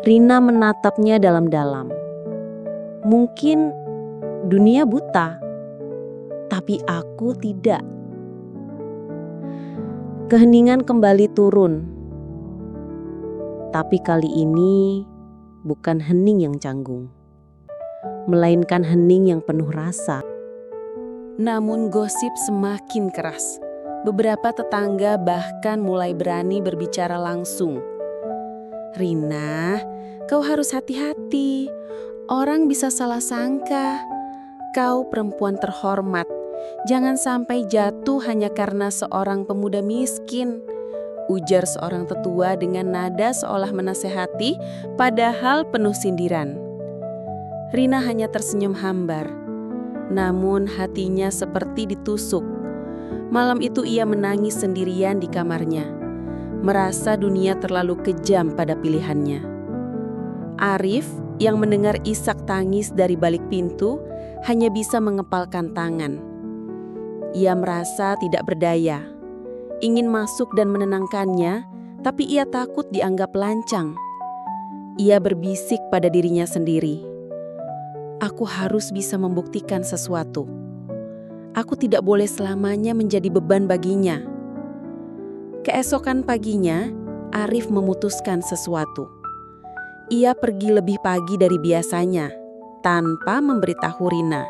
Rina menatapnya dalam-dalam. Mungkin dunia buta, tapi aku tidak. Keheningan kembali turun. Tapi kali ini bukan hening yang canggung, melainkan hening yang penuh rasa. Namun gosip semakin keras. Beberapa tetangga bahkan mulai berani berbicara langsung. Rina, kau harus hati-hati. Orang bisa salah sangka. Kau perempuan terhormat. Jangan sampai jatuh hanya karena seorang pemuda miskin. Ujar seorang tetua dengan nada seolah menasehati, padahal penuh sindiran. Rina hanya tersenyum hambar. Namun hatinya seperti ditusuk. Malam itu ia menangis sendirian di kamarnya, merasa dunia terlalu kejam pada pilihannya. Arif yang mendengar isak tangis dari balik pintu hanya bisa mengepalkan tangan. Ia merasa tidak berdaya, ingin masuk dan menenangkannya, tapi ia takut dianggap lancang. Ia berbisik pada dirinya sendiri. Aku harus bisa membuktikan sesuatu. Aku tidak boleh selamanya menjadi beban baginya. Keesokan paginya, Arif memutuskan sesuatu. Ia pergi lebih pagi dari biasanya, tanpa memberitahu Rina.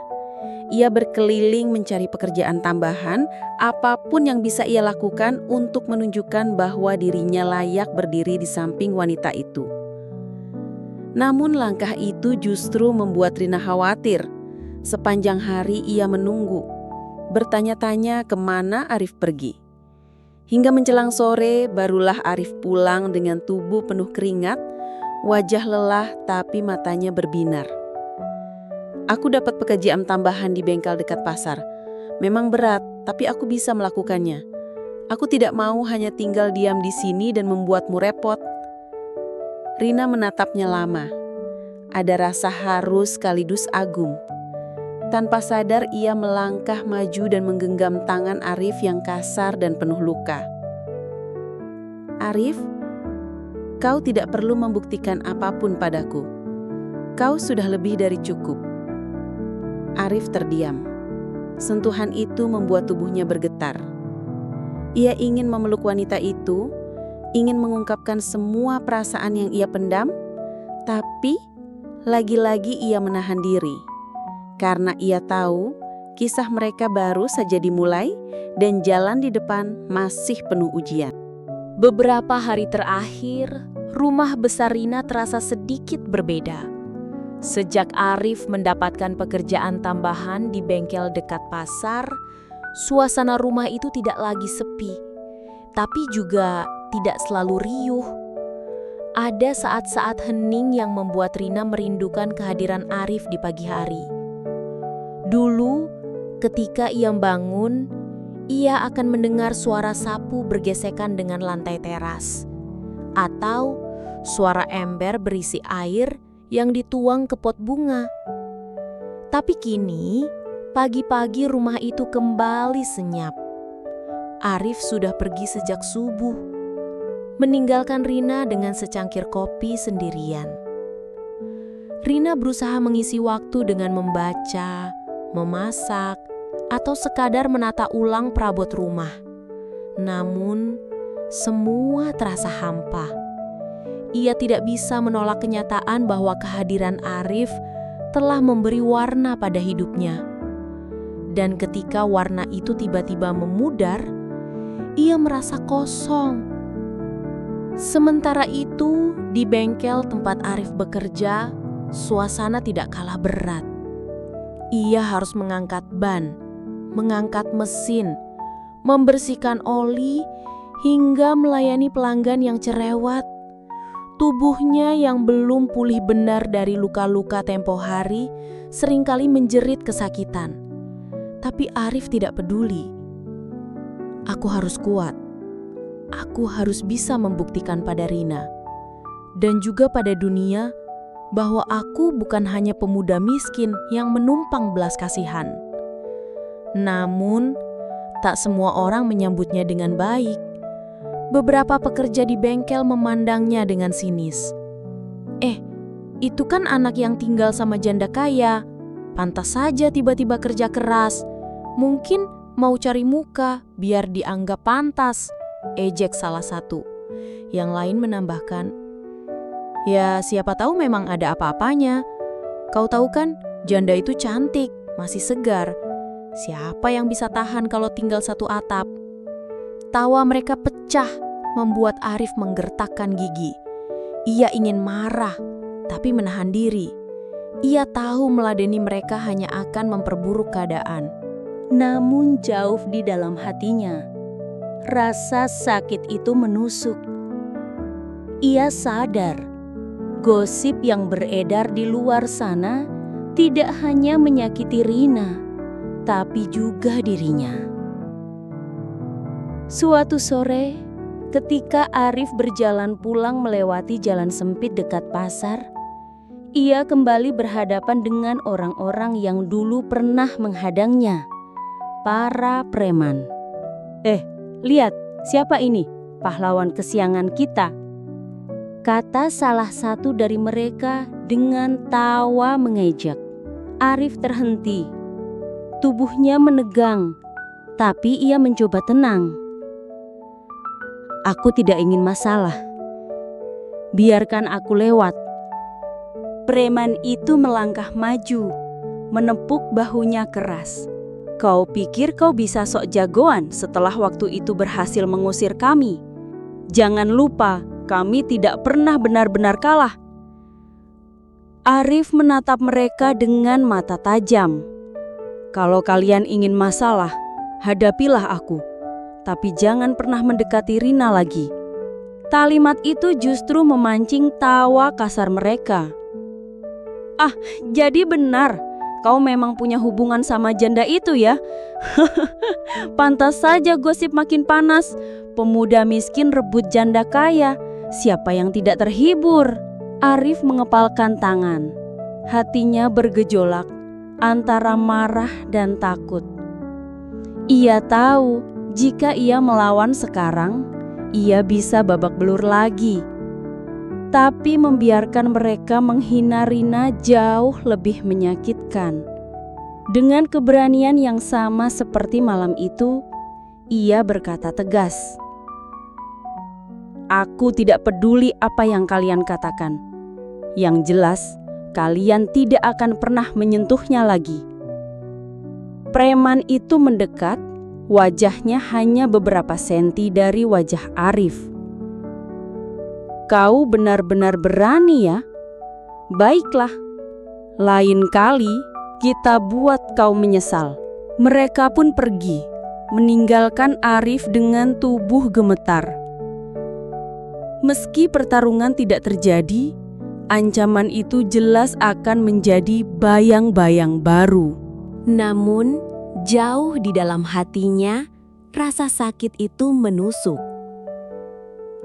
Ia berkeliling mencari pekerjaan tambahan, apapun yang bisa ia lakukan untuk menunjukkan bahwa dirinya layak berdiri di samping wanita itu. Namun langkah itu justru membuat Rina khawatir. Sepanjang hari ia menunggu, bertanya-tanya kemana Arif pergi. Hingga menjelang sore barulah Arif pulang dengan tubuh penuh keringat, wajah lelah tapi matanya berbinar. Aku dapat pekerjaan tambahan di bengkel dekat pasar. Memang berat, tapi aku bisa melakukannya. Aku tidak mau hanya tinggal diam di sini dan membuatmu repot. Rina menatapnya lama. Ada rasa haru sekaligus agung. Tanpa sadar ia melangkah maju dan menggenggam tangan Arif yang kasar dan penuh luka. Arif, kau tidak perlu membuktikan apapun padaku. Kau sudah lebih dari cukup. Arif terdiam. Sentuhan itu membuat tubuhnya bergetar. Ia ingin memeluk wanita itu, ingin mengungkapkan semua perasaan yang ia pendam, tapi lagi-lagi ia menahan diri. Karena ia tahu kisah mereka baru saja dimulai dan jalan di depan masih penuh ujian. Beberapa hari terakhir, rumah besar Rina terasa sedikit berbeda. Sejak Arif mendapatkan pekerjaan tambahan di bengkel dekat pasar, suasana rumah itu tidak lagi sepi, tapi juga tidak selalu riuh. Ada saat-saat hening yang membuat Rina merindukan kehadiran Arif di pagi hari. Dulu, ketika ia bangun, ia akan mendengar suara sapu bergesekan dengan lantai teras, atau suara ember berisi air yang dituang ke pot bunga. Tapi kini, pagi-pagi rumah itu kembali senyap. Arif sudah pergi sejak subuh, meninggalkan Rina dengan secangkir kopi sendirian. Rina berusaha mengisi waktu dengan membaca, memasak, atau sekadar menata ulang perabot rumah. Namun, semua terasa hampa. Ia tidak bisa menolak kenyataan bahwa kehadiran Arif telah memberi warna pada hidupnya. Dan ketika warna itu tiba-tiba memudar, ia merasa kosong. Sementara itu, di bengkel tempat Arif bekerja, suasana tidak kalah berat. Ia harus mengangkat ban, mengangkat mesin, membersihkan oli, hingga melayani pelanggan yang cerewet. Tubuhnya yang belum pulih benar dari luka-luka tempo hari seringkali menjerit kesakitan. Tapi Arif tidak peduli. Aku harus kuat. Aku harus bisa membuktikan pada Rina dan juga pada dunia bahwa aku bukan hanya pemuda miskin yang menumpang belas kasihan. Namun, tak semua orang menyambutnya dengan baik. Beberapa pekerja di bengkel memandangnya dengan sinis. Itu kan anak yang tinggal sama janda kaya. Pantas saja tiba-tiba kerja keras. Mungkin mau cari muka biar dianggap pantas, ejek salah satu. Yang lain menambahkan, ya siapa tahu memang ada apa-apanya. Kau tahu kan, janda itu cantik, masih segar. Siapa yang bisa tahan kalau tinggal satu atap? Tawa mereka pecah, membuat Arif menggertakkan gigi. Ia ingin marah, tapi menahan diri. Ia tahu meladeni mereka hanya akan memperburuk keadaan. Namun jauh di dalam hatinya, rasa sakit itu menusuk. Ia sadar, gosip yang beredar di luar sana tidak hanya menyakiti Rina, tapi juga dirinya. Suatu sore, ketika Arif berjalan pulang melewati jalan sempit dekat pasar, ia kembali berhadapan dengan orang-orang yang dulu pernah menghadangnya, para preman. Lihat, siapa ini? Pahlawan kesiangan kita, kata salah satu dari mereka dengan tawa mengejek. Arif terhenti. Tubuhnya menegang, tapi ia mencoba tenang. Aku tidak ingin masalah. Biarkan aku lewat. Preman itu melangkah maju, menepuk bahunya keras. Kau pikir kau bisa sok jagoan setelah waktu itu berhasil mengusir kami? Jangan lupa, kami tidak pernah benar-benar kalah. Arif menatap mereka dengan mata tajam. Kalau kalian ingin masalah, hadapilah aku. Tapi jangan pernah mendekati Rina lagi. Kalimat itu justru memancing tawa kasar mereka. Jadi benar, kau memang punya hubungan sama janda itu ya? Pantas saja gosip makin panas. Pemuda miskin rebut janda kaya. Siapa yang tidak terhibur? Arif mengepalkan tangan. Hatinya bergejolak antara marah dan takut. Ia tahu jika ia melawan sekarang, ia bisa babak belur lagi. Tapi membiarkan mereka menghina Rina jauh lebih menyakitkan. Dengan keberanian yang sama seperti malam itu, ia berkata tegas, "Aku tidak peduli apa yang kalian katakan. Yang jelas, kalian tidak akan pernah menyentuhnya lagi." Preman itu mendekat, wajahnya hanya beberapa senti dari wajah Arif. "Kau benar-benar berani ya? Baiklah, lain kali kita buat kau menyesal." Mereka pun pergi, meninggalkan Arif dengan tubuh gemetar. Meski pertarungan tidak terjadi, ancaman itu jelas akan menjadi bayang-bayang baru. Namun, jauh di dalam hatinya, rasa sakit itu menusuk.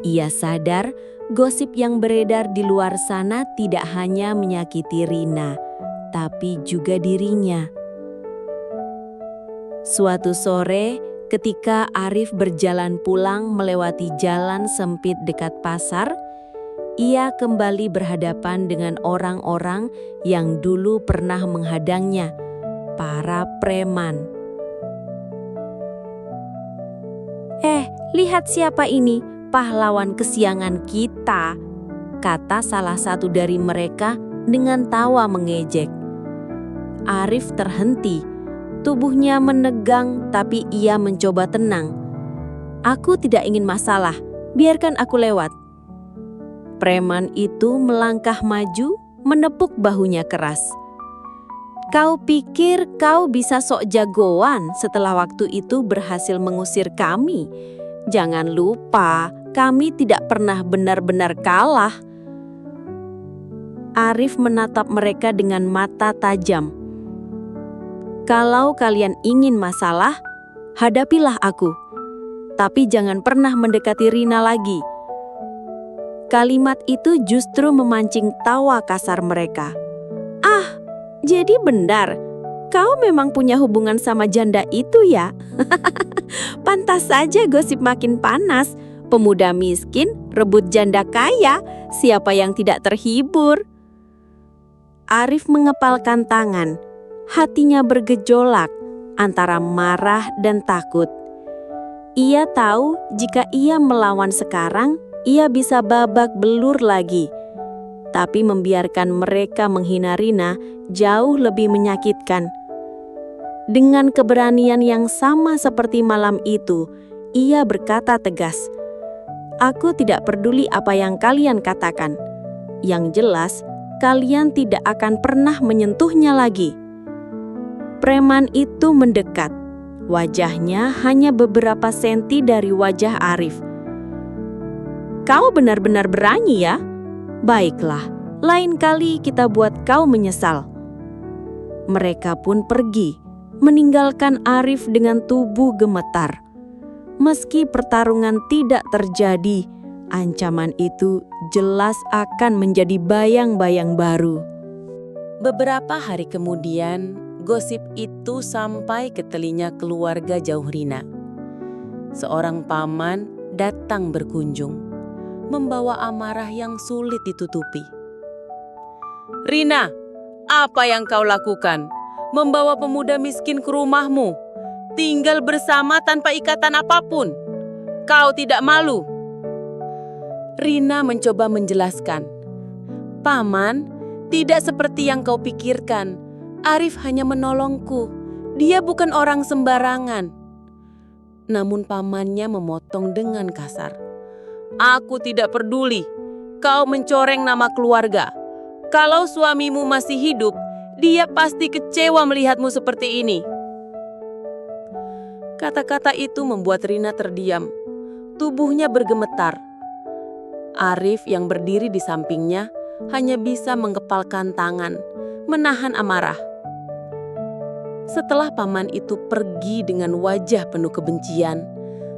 Ia sadar gosip yang beredar di luar sana tidak hanya menyakiti Rina, tapi juga dirinya. Suatu sore, ketika Arif berjalan pulang melewati jalan sempit dekat pasar, ia kembali berhadapan dengan orang-orang yang dulu pernah menghadangnya, para preman. Lihat siapa ini, pahlawan kesiangan kita, kata salah satu dari mereka dengan tawa mengejek. Arif terhenti, tubuhnya menegang tapi ia mencoba tenang. Aku tidak ingin masalah, biarkan aku lewat. Preman itu melangkah maju, menepuk bahunya keras. Kau pikir kau bisa sok jagoan setelah waktu itu berhasil mengusir kami? Jangan lupa, kami tidak pernah benar-benar kalah. Arif menatap mereka dengan mata tajam. Kalau kalian ingin masalah, hadapilah aku. Tapi jangan pernah mendekati Rina lagi. Kalimat itu justru memancing tawa kasar mereka. "Ah, jadi benar, kau memang punya hubungan sama janda itu ya? Pantas saja gosip makin panas. Pemuda miskin rebut janda kaya, siapa yang tidak terhibur?" Arif mengepalkan tangan, hatinya bergejolak antara marah dan takut. Ia tahu jika ia melawan sekarang, ia bisa babak belur lagi. Tapi membiarkan mereka menghina Rina jauh lebih menyakitkan. Dengan keberanian yang sama seperti malam itu, ia berkata tegas, "Aku tidak peduli apa yang kalian katakan. Yang jelas, kalian tidak akan pernah menyentuhnya lagi." Preman itu mendekat. Wajahnya hanya beberapa senti dari wajah Arif. "Kau benar-benar berani ya? Baiklah, lain kali kita buat kau menyesal." Mereka pun pergi, meninggalkan Arif dengan tubuh gemetar. Meski pertarungan tidak terjadi, ancaman itu jelas akan menjadi bayang-bayang baru. Beberapa hari kemudian, gosip itu sampai ke telinga keluarga jauh Rina. Seorang paman datang berkunjung, membawa amarah yang sulit ditutupi. "Rina, apa yang kau lakukan? Membawa pemuda miskin ke rumahmu, tinggal bersama tanpa ikatan apapun. Kau tidak malu?" Rina mencoba menjelaskan, "Paman, tidak seperti yang kau pikirkan. Arif hanya menolongku. Dia bukan orang sembarangan." Namun pamannya memotong dengan kasar. "Aku tidak peduli. Kau mencoreng nama keluarga. Kalau suamimu masih hidup, dia pasti kecewa melihatmu seperti ini." Kata-kata itu membuat Rina terdiam. Tubuhnya bergemetar. Arif yang berdiri di sampingnya hanya bisa menggepalkan tangan, menahan amarah. Setelah paman itu pergi dengan wajah penuh kebencian,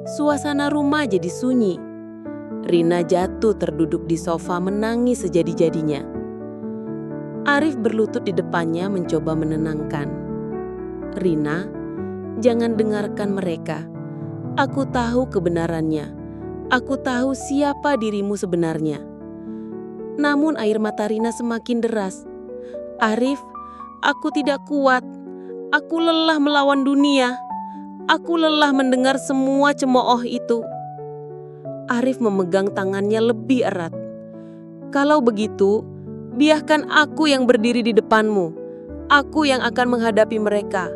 suasana rumah jadi sunyi. Rina jatuh terduduk di sofa menangis sejadi-jadinya. Arif berlutut di depannya mencoba menenangkan. "Rina, jangan dengarkan mereka. Aku tahu kebenarannya. Aku tahu siapa dirimu sebenarnya." Namun air mata Rina semakin deras. "Arif, aku tidak kuat. Aku lelah melawan dunia. Aku lelah mendengar semua cemooh itu." Arif memegang tangannya lebih erat. "Kalau begitu, biarkan aku yang berdiri di depanmu. Aku yang akan menghadapi mereka.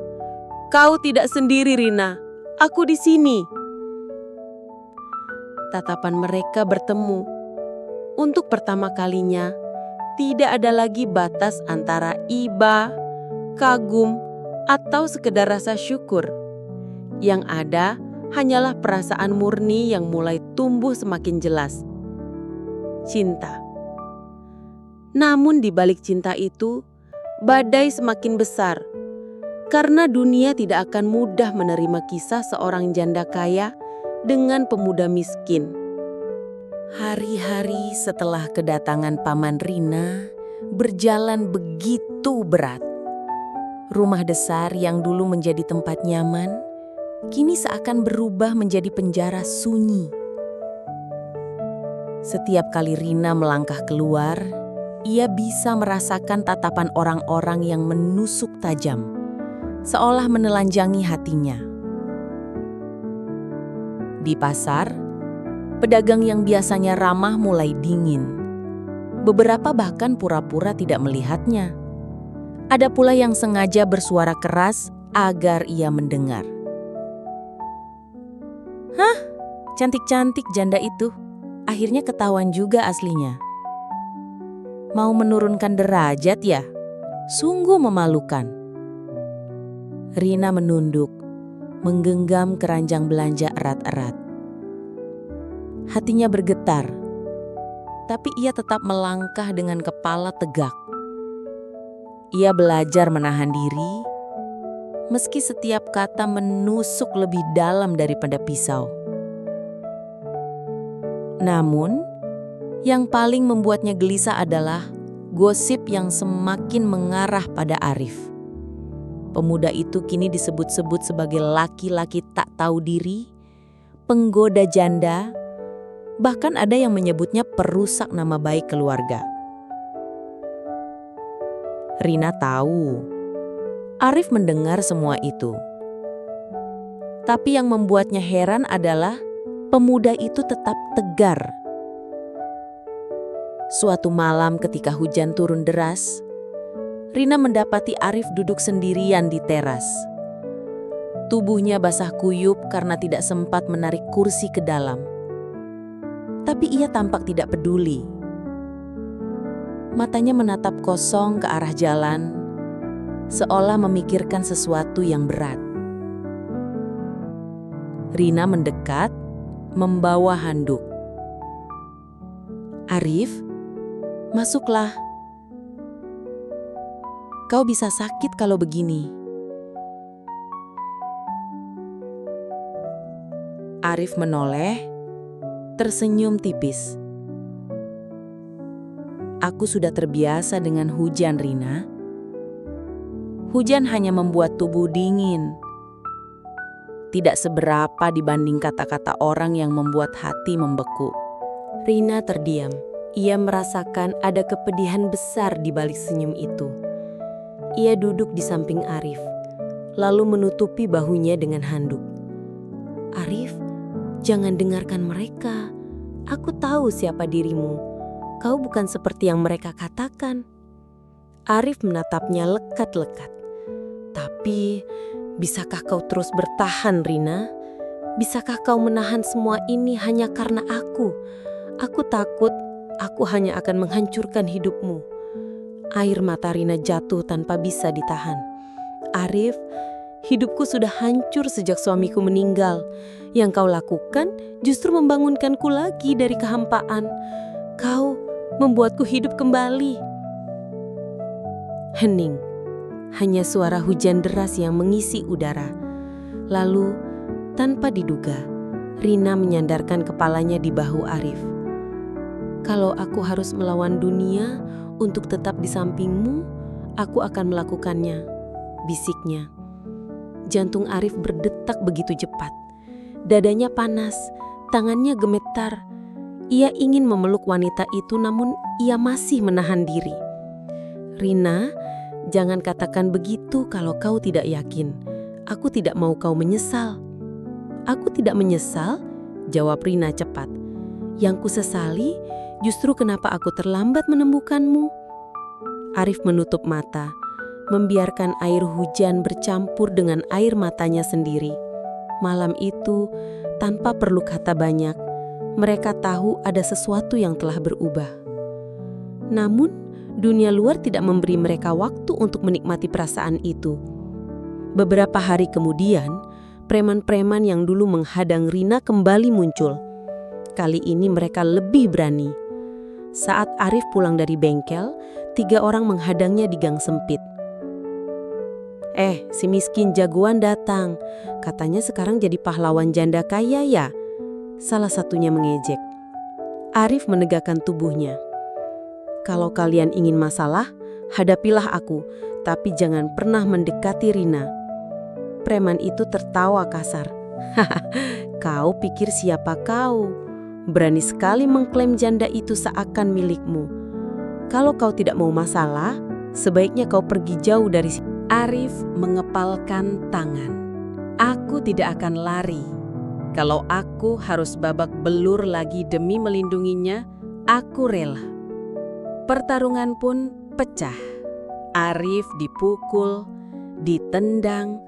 Kau tidak sendiri, Rina. Aku di sini." Tatapan mereka bertemu. Untuk pertama kalinya, tidak ada lagi batas antara iba, kagum, atau sekedar rasa syukur. Yang ada hanyalah perasaan murni yang mulai tumbuh semakin jelas. Cinta. Namun di balik cinta itu, badai semakin besar. Karena dunia tidak akan mudah menerima kisah seorang janda kaya dengan pemuda miskin. Hari-hari setelah kedatangan paman Rina berjalan begitu berat. Rumah besar yang dulu menjadi tempat nyaman, kini seakan berubah menjadi penjara sunyi. Setiap kali Rina melangkah keluar, ia bisa merasakan tatapan orang-orang yang menusuk tajam, seolah menelanjangi hatinya. Di pasar, pedagang yang biasanya ramah mulai dingin. Beberapa bahkan pura-pura tidak melihatnya. Ada pula yang sengaja bersuara keras agar ia mendengar. "Hah, cantik-cantik janda itu. Akhirnya ketahuan juga aslinya. Mau menurunkan derajat ya? Sungguh memalukan." Rina menunduk, menggenggam keranjang belanja erat-erat. Hatinya bergetar, tapi ia tetap melangkah dengan kepala tegak. Ia belajar menahan diri, meski setiap kata menusuk lebih dalam daripada pisau. Namun, Yang paling membuatnya gelisah adalah gosip yang semakin mengarah pada Arif. Pemuda itu kini disebut-sebut sebagai laki-laki tak tahu diri, penggoda janda, bahkan ada yang menyebutnya perusak nama baik keluarga. Rina tahu, Arif mendengar semua itu. Tapi yang membuatnya heran adalah pemuda itu tetap tegar. Suatu malam ketika hujan turun deras, Rina mendapati Arif duduk sendirian di teras. Tubuhnya basah kuyup karena tidak sempat menarik kursi ke dalam. Tapi ia tampak tidak peduli. Matanya menatap kosong ke arah jalan, seolah memikirkan sesuatu yang berat. Rina mendekat, membawa handuk. "Arif, masuklah. Kau bisa sakit kalau begini." Arif menoleh, tersenyum tipis. "Aku sudah terbiasa dengan hujan, Rina. Hujan hanya membuat tubuh dingin. Tidak seberapa dibanding kata-kata orang yang membuat hati membeku." Rina terdiam. Ia merasakan ada kepedihan besar di balik senyum itu. Ia duduk di samping Arif, lalu menutupi bahunya dengan handuk. "Arif, jangan dengarkan mereka. Aku tahu siapa dirimu. Kau bukan seperti yang mereka katakan." Arif menatapnya lekat-lekat. "Tapi, bisakah kau terus bertahan, Rina? Bisakah kau menahan semua ini hanya karena aku? Aku takut aku hanya akan menghancurkan hidupmu." Air mata Rina jatuh tanpa bisa ditahan. "Arif, hidupku sudah hancur sejak suamiku meninggal. Yang kau lakukan justru membangunkanku lagi dari kehampaan. Kau membuatku hidup kembali." Hening. Hanya suara hujan deras yang mengisi udara. Lalu, tanpa diduga, Rina menyandarkan kepalanya di bahu Arif. "Kalau aku harus melawan dunia untuk tetap di sampingmu, aku akan melakukannya," bisiknya. Jantung Arif berdetak begitu cepat. Dadanya panas, tangannya gemetar. Ia ingin memeluk wanita itu, namun ia masih menahan diri. "Rina, jangan katakan begitu kalau kau tidak yakin. Aku tidak mau kau menyesal." "Aku tidak menyesal," jawab Rina cepat. "Yang kusesali justru kenapa aku terlambat menemukanmu." Arif menutup mata, membiarkan air hujan bercampur dengan air matanya sendiri. Malam itu, tanpa perlu kata banyak, mereka tahu ada sesuatu yang telah berubah. Namun, dunia luar tidak memberi mereka waktu untuk menikmati perasaan itu. Beberapa hari kemudian, preman-preman yang dulu menghadang Rina kembali muncul. Kali ini mereka lebih berani. Saat Arif pulang dari bengkel, 3 orang menghadangnya di gang sempit. Si miskin jagoan datang. Katanya sekarang jadi pahlawan janda kaya ya?" Salah satunya mengejek. Arif menegakkan tubuhnya. "Kalau kalian ingin masalah, hadapilah aku, tapi jangan pernah mendekati Rina." Preman itu tertawa kasar. "Kau pikir siapa kau? Berani sekali mengklaim janda itu seakan milikmu. Kalau kau tidak mau masalah, sebaiknya kau pergi jauh dari sini." Arif mengepalkan tangan. "Aku tidak akan lari. Kalau aku harus babak belur lagi demi melindunginya, aku rela." Pertarungan pun pecah. Arif dipukul, ditendang,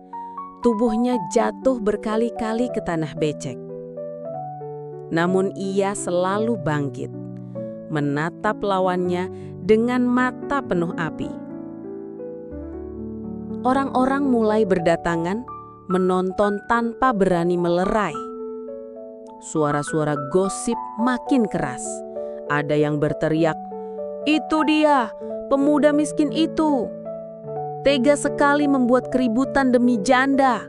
tubuhnya jatuh berkali-kali ke tanah becek. Namun ia selalu bangkit, menatap lawannya dengan mata penuh api. Orang-orang mulai berdatangan, menonton tanpa berani melerai. Suara-suara gosip makin keras. Ada yang berteriak, "Itu dia, pemuda miskin itu. Tega sekali membuat keributan demi janda."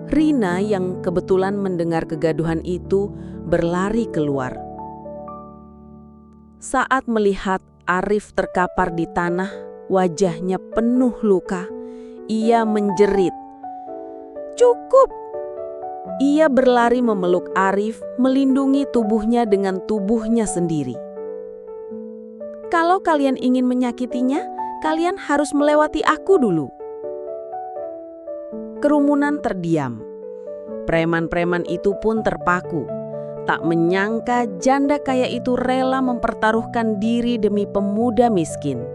Rina yang kebetulan mendengar kegaduhan itu berlari keluar. Saat melihat Arif terkapar di tanah, wajahnya penuh luka, ia menjerit, "Cukup!" Ia berlari memeluk Arif, melindungi tubuhnya dengan tubuhnya sendiri. "Kalau kalian ingin menyakitinya, kalian harus melewati aku dulu." Kerumunan terdiam. Preman-preman itu pun terpaku. Tak menyangka janda kaya itu rela mempertaruhkan diri demi pemuda miskin.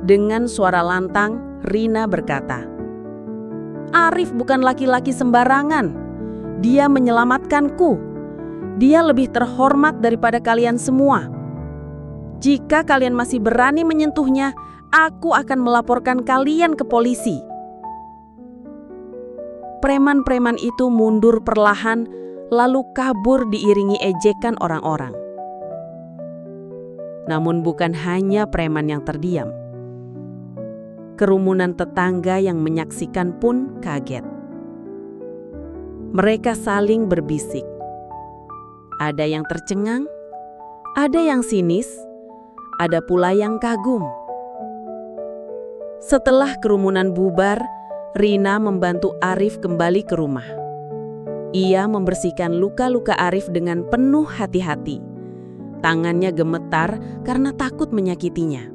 Dengan suara lantang, Rina berkata, "Arif bukan laki-laki sembarangan. Dia menyelamatkanku. Dia lebih terhormat daripada kalian semua. Jika kalian masih berani menyentuhnya, aku akan melaporkan kalian ke polisi." Preman-preman itu mundur perlahan, lalu kabur diiringi ejekan orang-orang. Namun bukan hanya preman yang terdiam. Kerumunan tetangga yang menyaksikan pun kaget. Mereka saling berbisik. Ada yang tercengang, ada yang sinis, ada pula yang kagum. Setelah kerumunan bubar, Rina membantu Arif kembali ke rumah. Ia membersihkan luka-luka Arif dengan penuh hati-hati. Tangannya gemetar karena takut menyakitinya.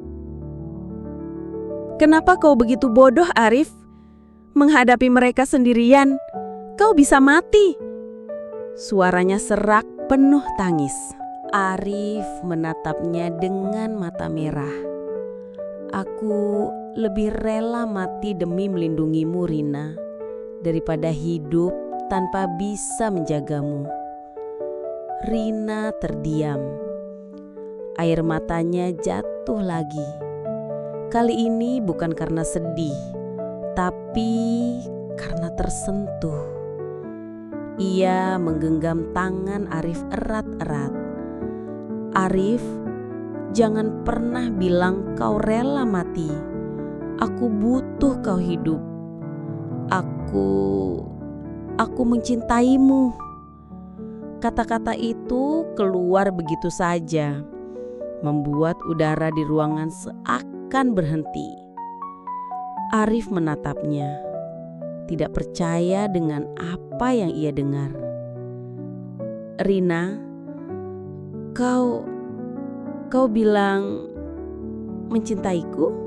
"Kenapa kau begitu bodoh, Arif? Menghadapi mereka sendirian, kau bisa mati." Suaranya serak penuh tangis. Arif menatapnya dengan mata merah. "Aku lebih rela mati demi melindungimu, Rina, daripada hidup tanpa bisa menjagamu." Rina terdiam. Air matanya jatuh lagi. Kali ini bukan karena sedih, tapi karena tersentuh. Ia menggenggam tangan Arif erat-erat. "Arif, jangan pernah bilang kau rela mati. Aku butuh kau hidup. Aku mencintaimu." Kata-kata itu keluar begitu saja, membuat udara di ruangan seakan berhenti. Arif menatapnya, tidak percaya dengan apa yang ia dengar. "Rina, kau bilang mencintaiku?"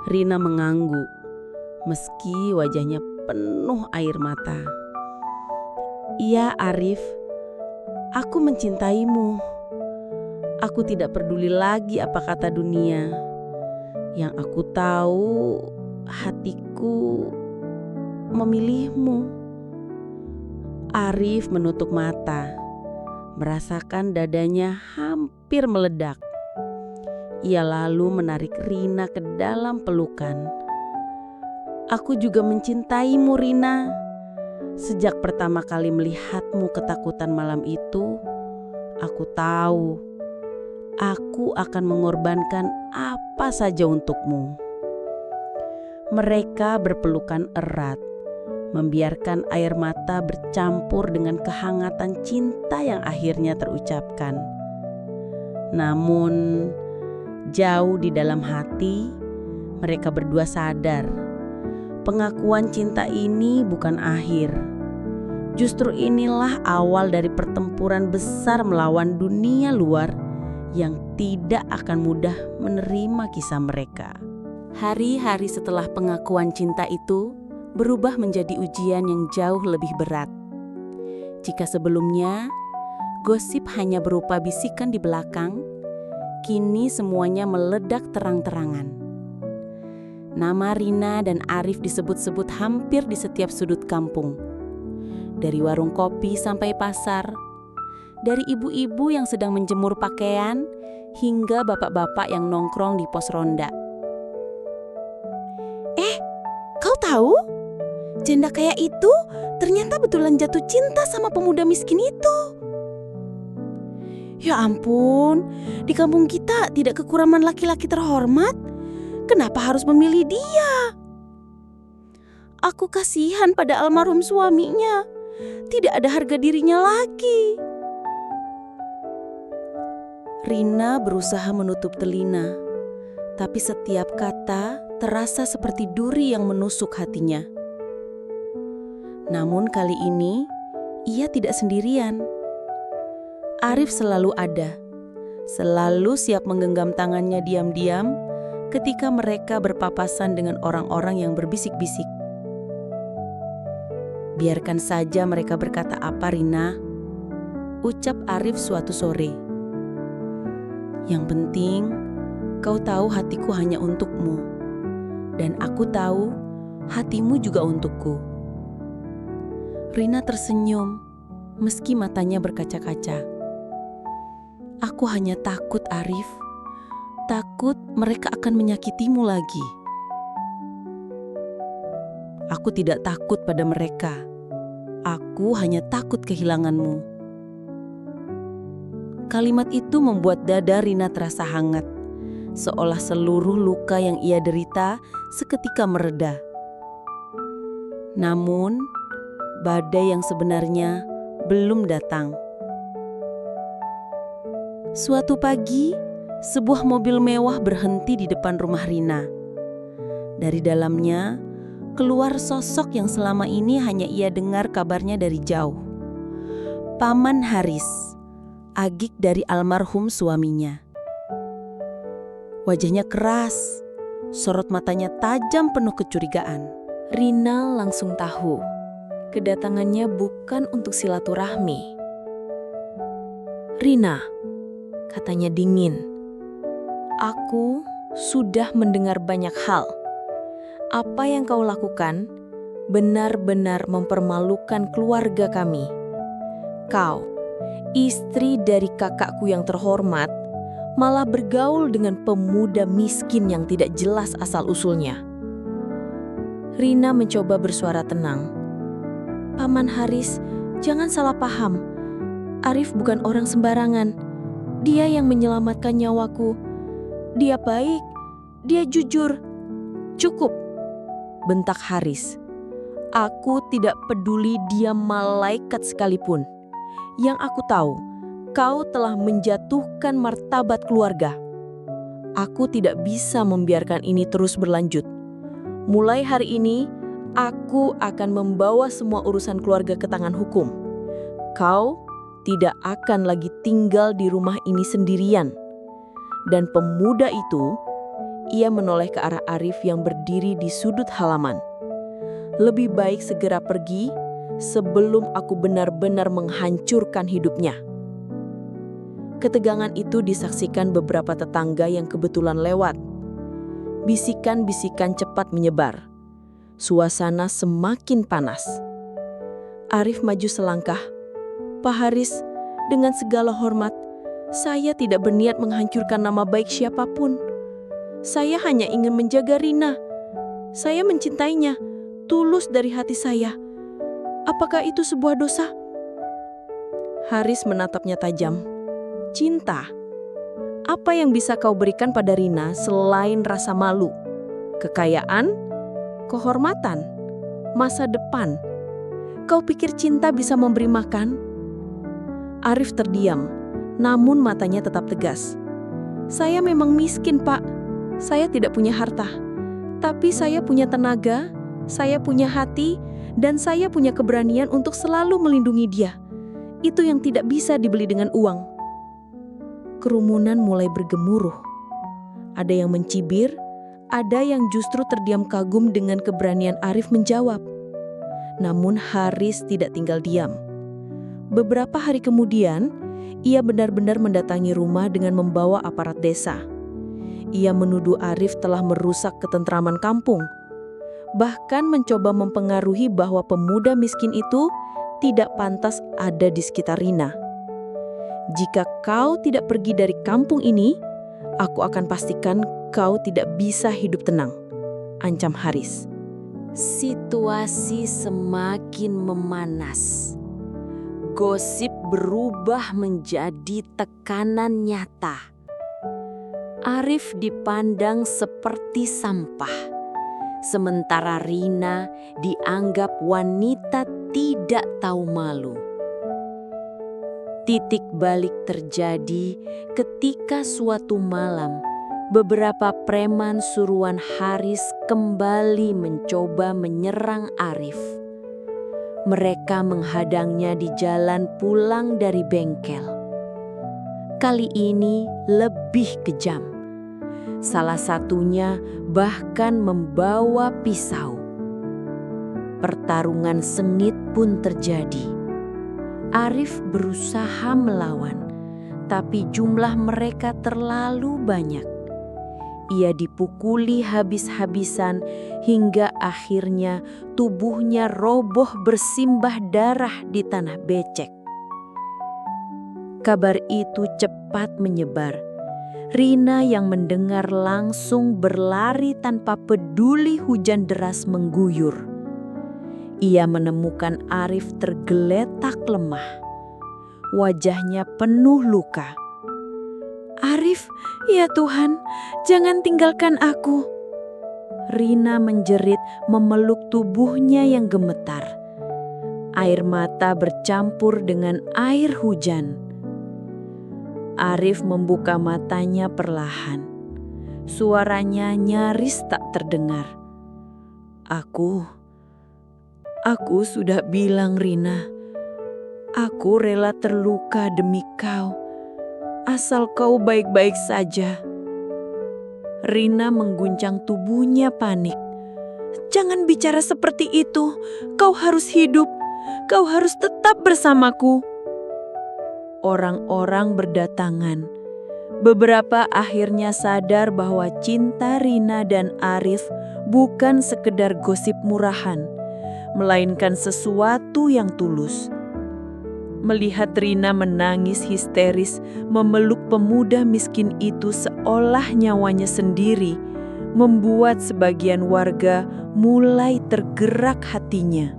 Rina mengangguk, meski wajahnya penuh air mata. "Iya, Arif, aku mencintaimu. Aku tidak peduli lagi apa kata dunia. Yang aku tahu, hatiku memilihmu." Arif menutup mata, merasakan dadanya hampir meledak. Ia lalu menarik Rina ke dalam pelukan. "Aku juga mencintaimu, Rina. Sejak pertama kali melihatmu ketakutan malam itu, aku tahu aku akan mengorbankan apa saja untukmu." Mereka berpelukan erat, membiarkan air mata bercampur dengan kehangatan cinta yang akhirnya terucapkan. Namun jauh di dalam hati, mereka berdua sadar pengakuan cinta ini bukan akhir. Justru inilah awal dari pertempuran besar melawan dunia luar yang tidak akan mudah menerima kisah mereka. Hari-hari setelah pengakuan cinta itu berubah menjadi ujian yang jauh lebih berat. Jika sebelumnya gosip hanya berupa bisikan di belakang, kini semuanya meledak terang-terangan. Nama Rina dan Arif disebut-sebut hampir di setiap sudut kampung. Dari warung kopi sampai pasar, dari ibu-ibu yang sedang menjemur pakaian, hingga bapak-bapak yang nongkrong di pos ronda. Kau tahu? Janda kaya itu ternyata betulan jatuh cinta sama pemuda miskin itu. Ya ampun, di kampung kita tidak kekurangan laki-laki terhormat. Kenapa harus memilih dia? Aku kasihan pada almarhum suaminya. Tidak ada harga dirinya lagi. Rina berusaha menutup telinga, tapi setiap kata terasa seperti duri yang menusuk hatinya. Namun kali ini, ia tidak sendirian. Arif selalu ada, selalu siap menggenggam tangannya diam-diam ketika mereka berpapasan dengan orang-orang yang berbisik-bisik. Biarkan saja mereka berkata apa, Rina, ucap Arif suatu sore. Yang penting, kau tahu hatiku hanya untukmu, dan aku tahu hatimu juga untukku. Rina tersenyum, meski matanya berkaca-kaca. Aku hanya takut, Arif. Takut mereka akan menyakitimu lagi. Aku tidak takut pada mereka. Aku hanya takut kehilanganmu. Kalimat itu membuat dada Rina terasa hangat, seolah seluruh luka yang ia derita seketika mereda. Namun, badai yang sebenarnya belum datang. Suatu pagi, sebuah mobil mewah berhenti di depan rumah Rina. Dari dalamnya, keluar sosok yang selama ini hanya ia dengar kabarnya dari jauh. Paman Haris, agik dari almarhum suaminya. Wajahnya keras, sorot matanya tajam penuh kecurigaan. Rina langsung tahu, kedatangannya bukan untuk silaturahmi. "Rina," katanya dingin, "aku sudah mendengar banyak hal. Apa yang kau lakukan benar-benar mempermalukan keluarga kami. Kau, istri dari kakakku yang terhormat, malah bergaul dengan pemuda miskin yang tidak jelas asal-usulnya." Rina mencoba bersuara tenang. "Paman Haris, jangan salah paham. Arif bukan orang sembarangan. Dia yang menyelamatkan nyawaku. Dia baik, dia jujur." "Cukup," bentak Haris. "Aku tidak peduli dia malaikat sekalipun. Yang aku tahu, kau telah menjatuhkan martabat keluarga. Aku tidak bisa membiarkan ini terus berlanjut. Mulai hari ini, aku akan membawa semua urusan keluarga ke tangan hukum. Kau tidak akan lagi tinggal di rumah ini sendirian." Dan pemuda itu, ia menoleh ke arah Arif yang berdiri di sudut halaman. "Lebih baik segera pergi sebelum aku benar-benar menghancurkan hidupnya." Ketegangan itu disaksikan beberapa tetangga yang kebetulan lewat. Bisikan-bisikan cepat menyebar. Suasana semakin panas. Arif maju selangkah. "Pak Haris, dengan segala hormat, saya tidak berniat menghancurkan nama baik siapapun. Saya hanya ingin menjaga Rina. Saya mencintainya, tulus dari hati saya. Apakah itu sebuah dosa?" Haris menatapnya tajam. "Cinta? Apa yang bisa kau berikan pada Rina selain rasa malu? Kekayaan? Kehormatan? Masa depan? Kau pikir cinta bisa memberi makan?" Arif terdiam, namun matanya tetap tegas. "Saya memang miskin, Pak. Saya tidak punya harta. Tapi saya punya tenaga, saya punya hati, dan saya punya keberanian untuk selalu melindungi dia. Itu yang tidak bisa dibeli dengan uang." Kerumunan mulai bergemuruh. Ada yang mencibir, ada yang justru terdiam kagum dengan keberanian Arif menjawab. Namun Haris tidak tinggal diam. Beberapa hari kemudian, ia benar-benar mendatangi rumah dengan membawa aparat desa. Ia menuduh Arif telah merusak ketentraman kampung. Bahkan mencoba mempengaruhi bahwa pemuda miskin itu tidak pantas ada di sekitar Rina. "Jika kau tidak pergi dari kampung ini, aku akan pastikan kau tidak bisa hidup tenang," ancam Haris. Situasi semakin memanas. Gosip berubah menjadi tekanan nyata. Arif dipandang seperti sampah, sementara Rina dianggap wanita tidak tahu malu. Titik balik terjadi ketika suatu malam beberapa preman suruhan Haris kembali mencoba menyerang Arif. Mereka menghadangnya di jalan pulang dari bengkel. Kali ini lebih kejam. Salah satunya bahkan membawa pisau. Pertarungan sengit pun terjadi. Arif berusaha melawan, tapi jumlah mereka terlalu banyak. Ia dipukuli habis-habisan hingga akhirnya tubuhnya roboh bersimbah darah di tanah becek. Kabar itu cepat menyebar. Rina yang mendengar langsung berlari tanpa peduli hujan deras mengguyur. Ia menemukan Arif tergeletak lemah. Wajahnya penuh luka. "Arif, ya Tuhan, jangan tinggalkan aku." Rina menjerit memeluk tubuhnya yang gemetar. Air mata bercampur dengan air hujan. Arif membuka matanya perlahan. Suaranya nyaris tak terdengar. Aku sudah bilang, Rina. Aku rela terluka demi kau. Asal kau baik-baik saja. Rina mengguncang tubuhnya panik. "Jangan bicara seperti itu. Kau harus hidup. Kau harus tetap bersamaku." Orang-orang berdatangan. Beberapa akhirnya sadar bahwa cinta Rina dan Arif bukan sekedar gosip murahan, melainkan sesuatu yang tulus. Melihat Rina menangis histeris memeluk pemuda miskin itu seolah nyawanya sendiri, membuat sebagian warga mulai tergerak hatinya.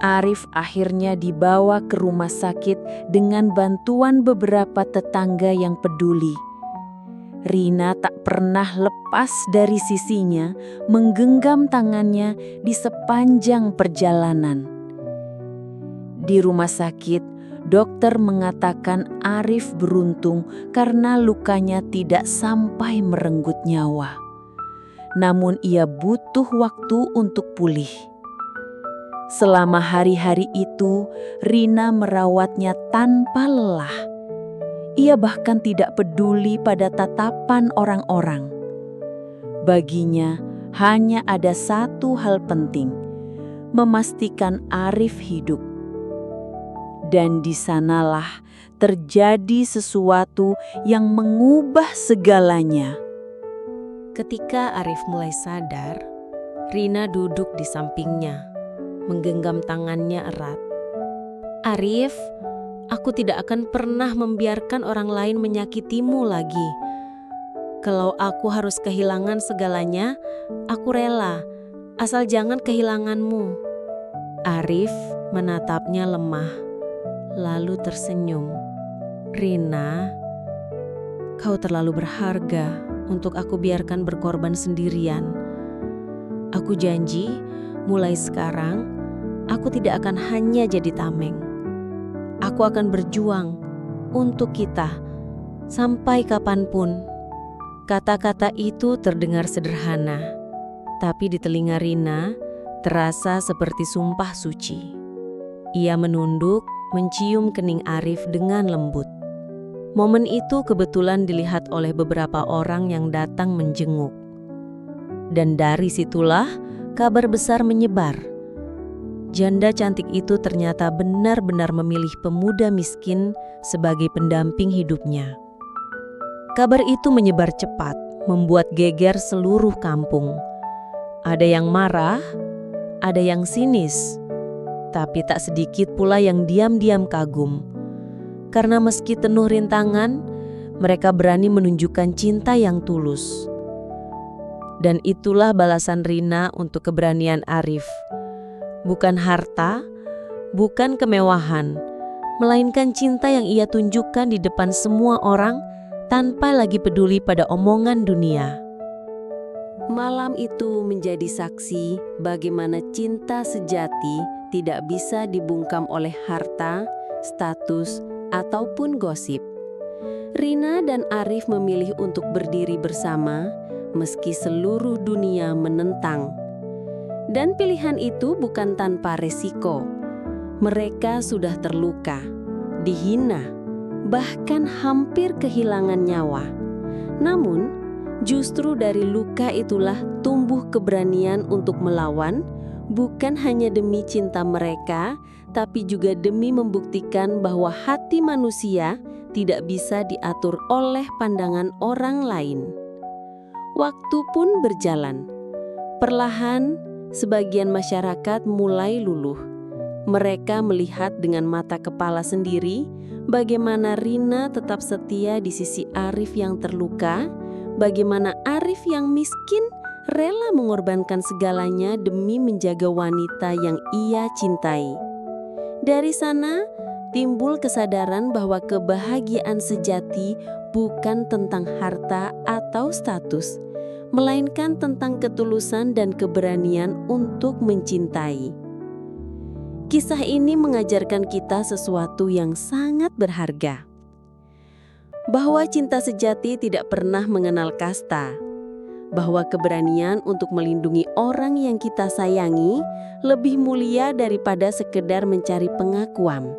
Arif akhirnya dibawa ke rumah sakit dengan bantuan beberapa tetangga yang peduli. Rina tak pernah lepas dari sisinya, menggenggam tangannya di sepanjang perjalanan. Di rumah sakit, dokter mengatakan Arif beruntung karena lukanya tidak sampai merenggut nyawa. Namun ia butuh waktu untuk pulih. Selama hari-hari itu, Rina merawatnya tanpa lelah. Ia bahkan tidak peduli pada tatapan orang-orang. Baginya hanya ada satu hal penting, memastikan Arif hidup. Dan di sanalah terjadi sesuatu yang mengubah segalanya. Ketika Arif mulai sadar, Rina duduk di sampingnya, menggenggam tangannya erat. "Arif, aku tidak akan pernah membiarkan orang lain menyakitimu lagi. Kalau aku harus kehilangan segalanya, aku rela, asal jangan kehilanganmu." Arif menatapnya lemah, lalu tersenyum. "Rina, kau terlalu berharga untuk aku biarkan berkorban sendirian. Aku janji, mulai sekarang, aku tidak akan hanya jadi tameng. Aku akan berjuang untuk kita, sampai kapanpun." Kata-kata itu terdengar sederhana, tapi di telinga Rina terasa seperti sumpah suci. Ia menunduk, mencium kening Arif dengan lembut. Momen itu kebetulan dilihat oleh beberapa orang yang datang menjenguk. Dan dari situlah kabar besar menyebar. Janda cantik itu ternyata benar-benar memilih pemuda miskin sebagai pendamping hidupnya. Kabar itu menyebar cepat, membuat geger seluruh kampung. Ada yang marah, ada yang sinis, tapi tak sedikit pula yang diam-diam kagum. Karena meski penuh rintangan, mereka berani menunjukkan cinta yang tulus. Dan itulah balasan Rina untuk keberanian Arif. Bukan harta, bukan kemewahan, melainkan cinta yang ia tunjukkan di depan semua orang tanpa lagi peduli pada omongan dunia. Malam itu menjadi saksi bagaimana cinta sejati tidak bisa dibungkam oleh harta, status, ataupun gosip. Rina dan Arif memilih untuk berdiri bersama meski seluruh dunia menentang. Dan pilihan itu bukan tanpa resiko. Mereka sudah terluka, dihina, bahkan hampir kehilangan nyawa. Namun, justru dari luka itulah tumbuh keberanian untuk melawan, bukan hanya demi cinta mereka, tapi juga demi membuktikan bahwa hati manusia tidak bisa diatur oleh pandangan orang lain. Waktu pun berjalan. Perlahan, sebagian masyarakat mulai luluh. Mereka melihat dengan mata kepala sendiri bagaimana Rina tetap setia di sisi Arif yang terluka, bagaimana Arif yang miskin rela mengorbankan segalanya demi menjaga wanita yang ia cintai. Dari sana, timbul kesadaran bahwa kebahagiaan sejati bukan tentang harta atau status, melainkan tentang ketulusan dan keberanian untuk mencintai. Kisah ini mengajarkan kita sesuatu yang sangat berharga. Bahwa cinta sejati tidak pernah mengenal kasta. Bahwa keberanian untuk melindungi orang yang kita sayangi lebih mulia daripada sekedar mencari pengakuan.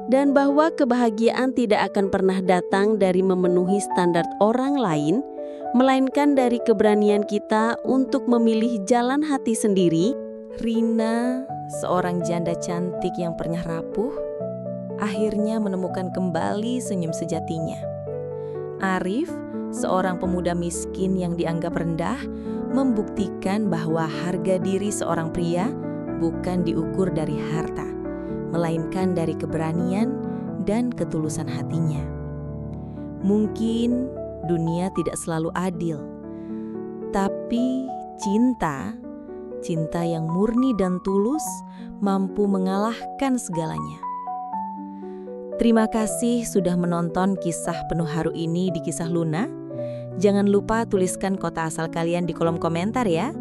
Dan bahwa kebahagiaan tidak akan pernah datang dari memenuhi standar orang lain, melainkan dari keberanian kita untuk memilih jalan hati sendiri. Rina, seorang janda cantik yang pernah rapuh, akhirnya menemukan kembali senyum sejatinya. Arif, seorang pemuda miskin yang dianggap rendah, membuktikan bahwa harga diri seorang pria bukan diukur dari harta, melainkan dari keberanian dan ketulusan hatinya. Mungkin dunia tidak selalu adil, tapi cinta yang murni dan tulus mampu mengalahkan segalanya. Terima kasih sudah menonton kisah penuh haru ini di Kisah Luna. Jangan lupa tuliskan kota asal kalian di kolom komentar ya,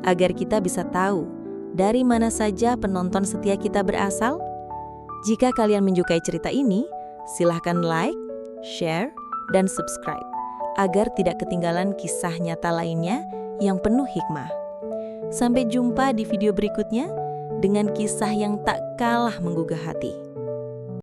agar kita bisa tahu dari mana saja penonton setia kita berasal. Jika kalian menyukai cerita ini, silahkan like, share, dan subscribe, agar tidak ketinggalan kisah nyata lainnya yang penuh hikmah. Sampai jumpa di video berikutnya dengan kisah yang tak kalah menggugah hati.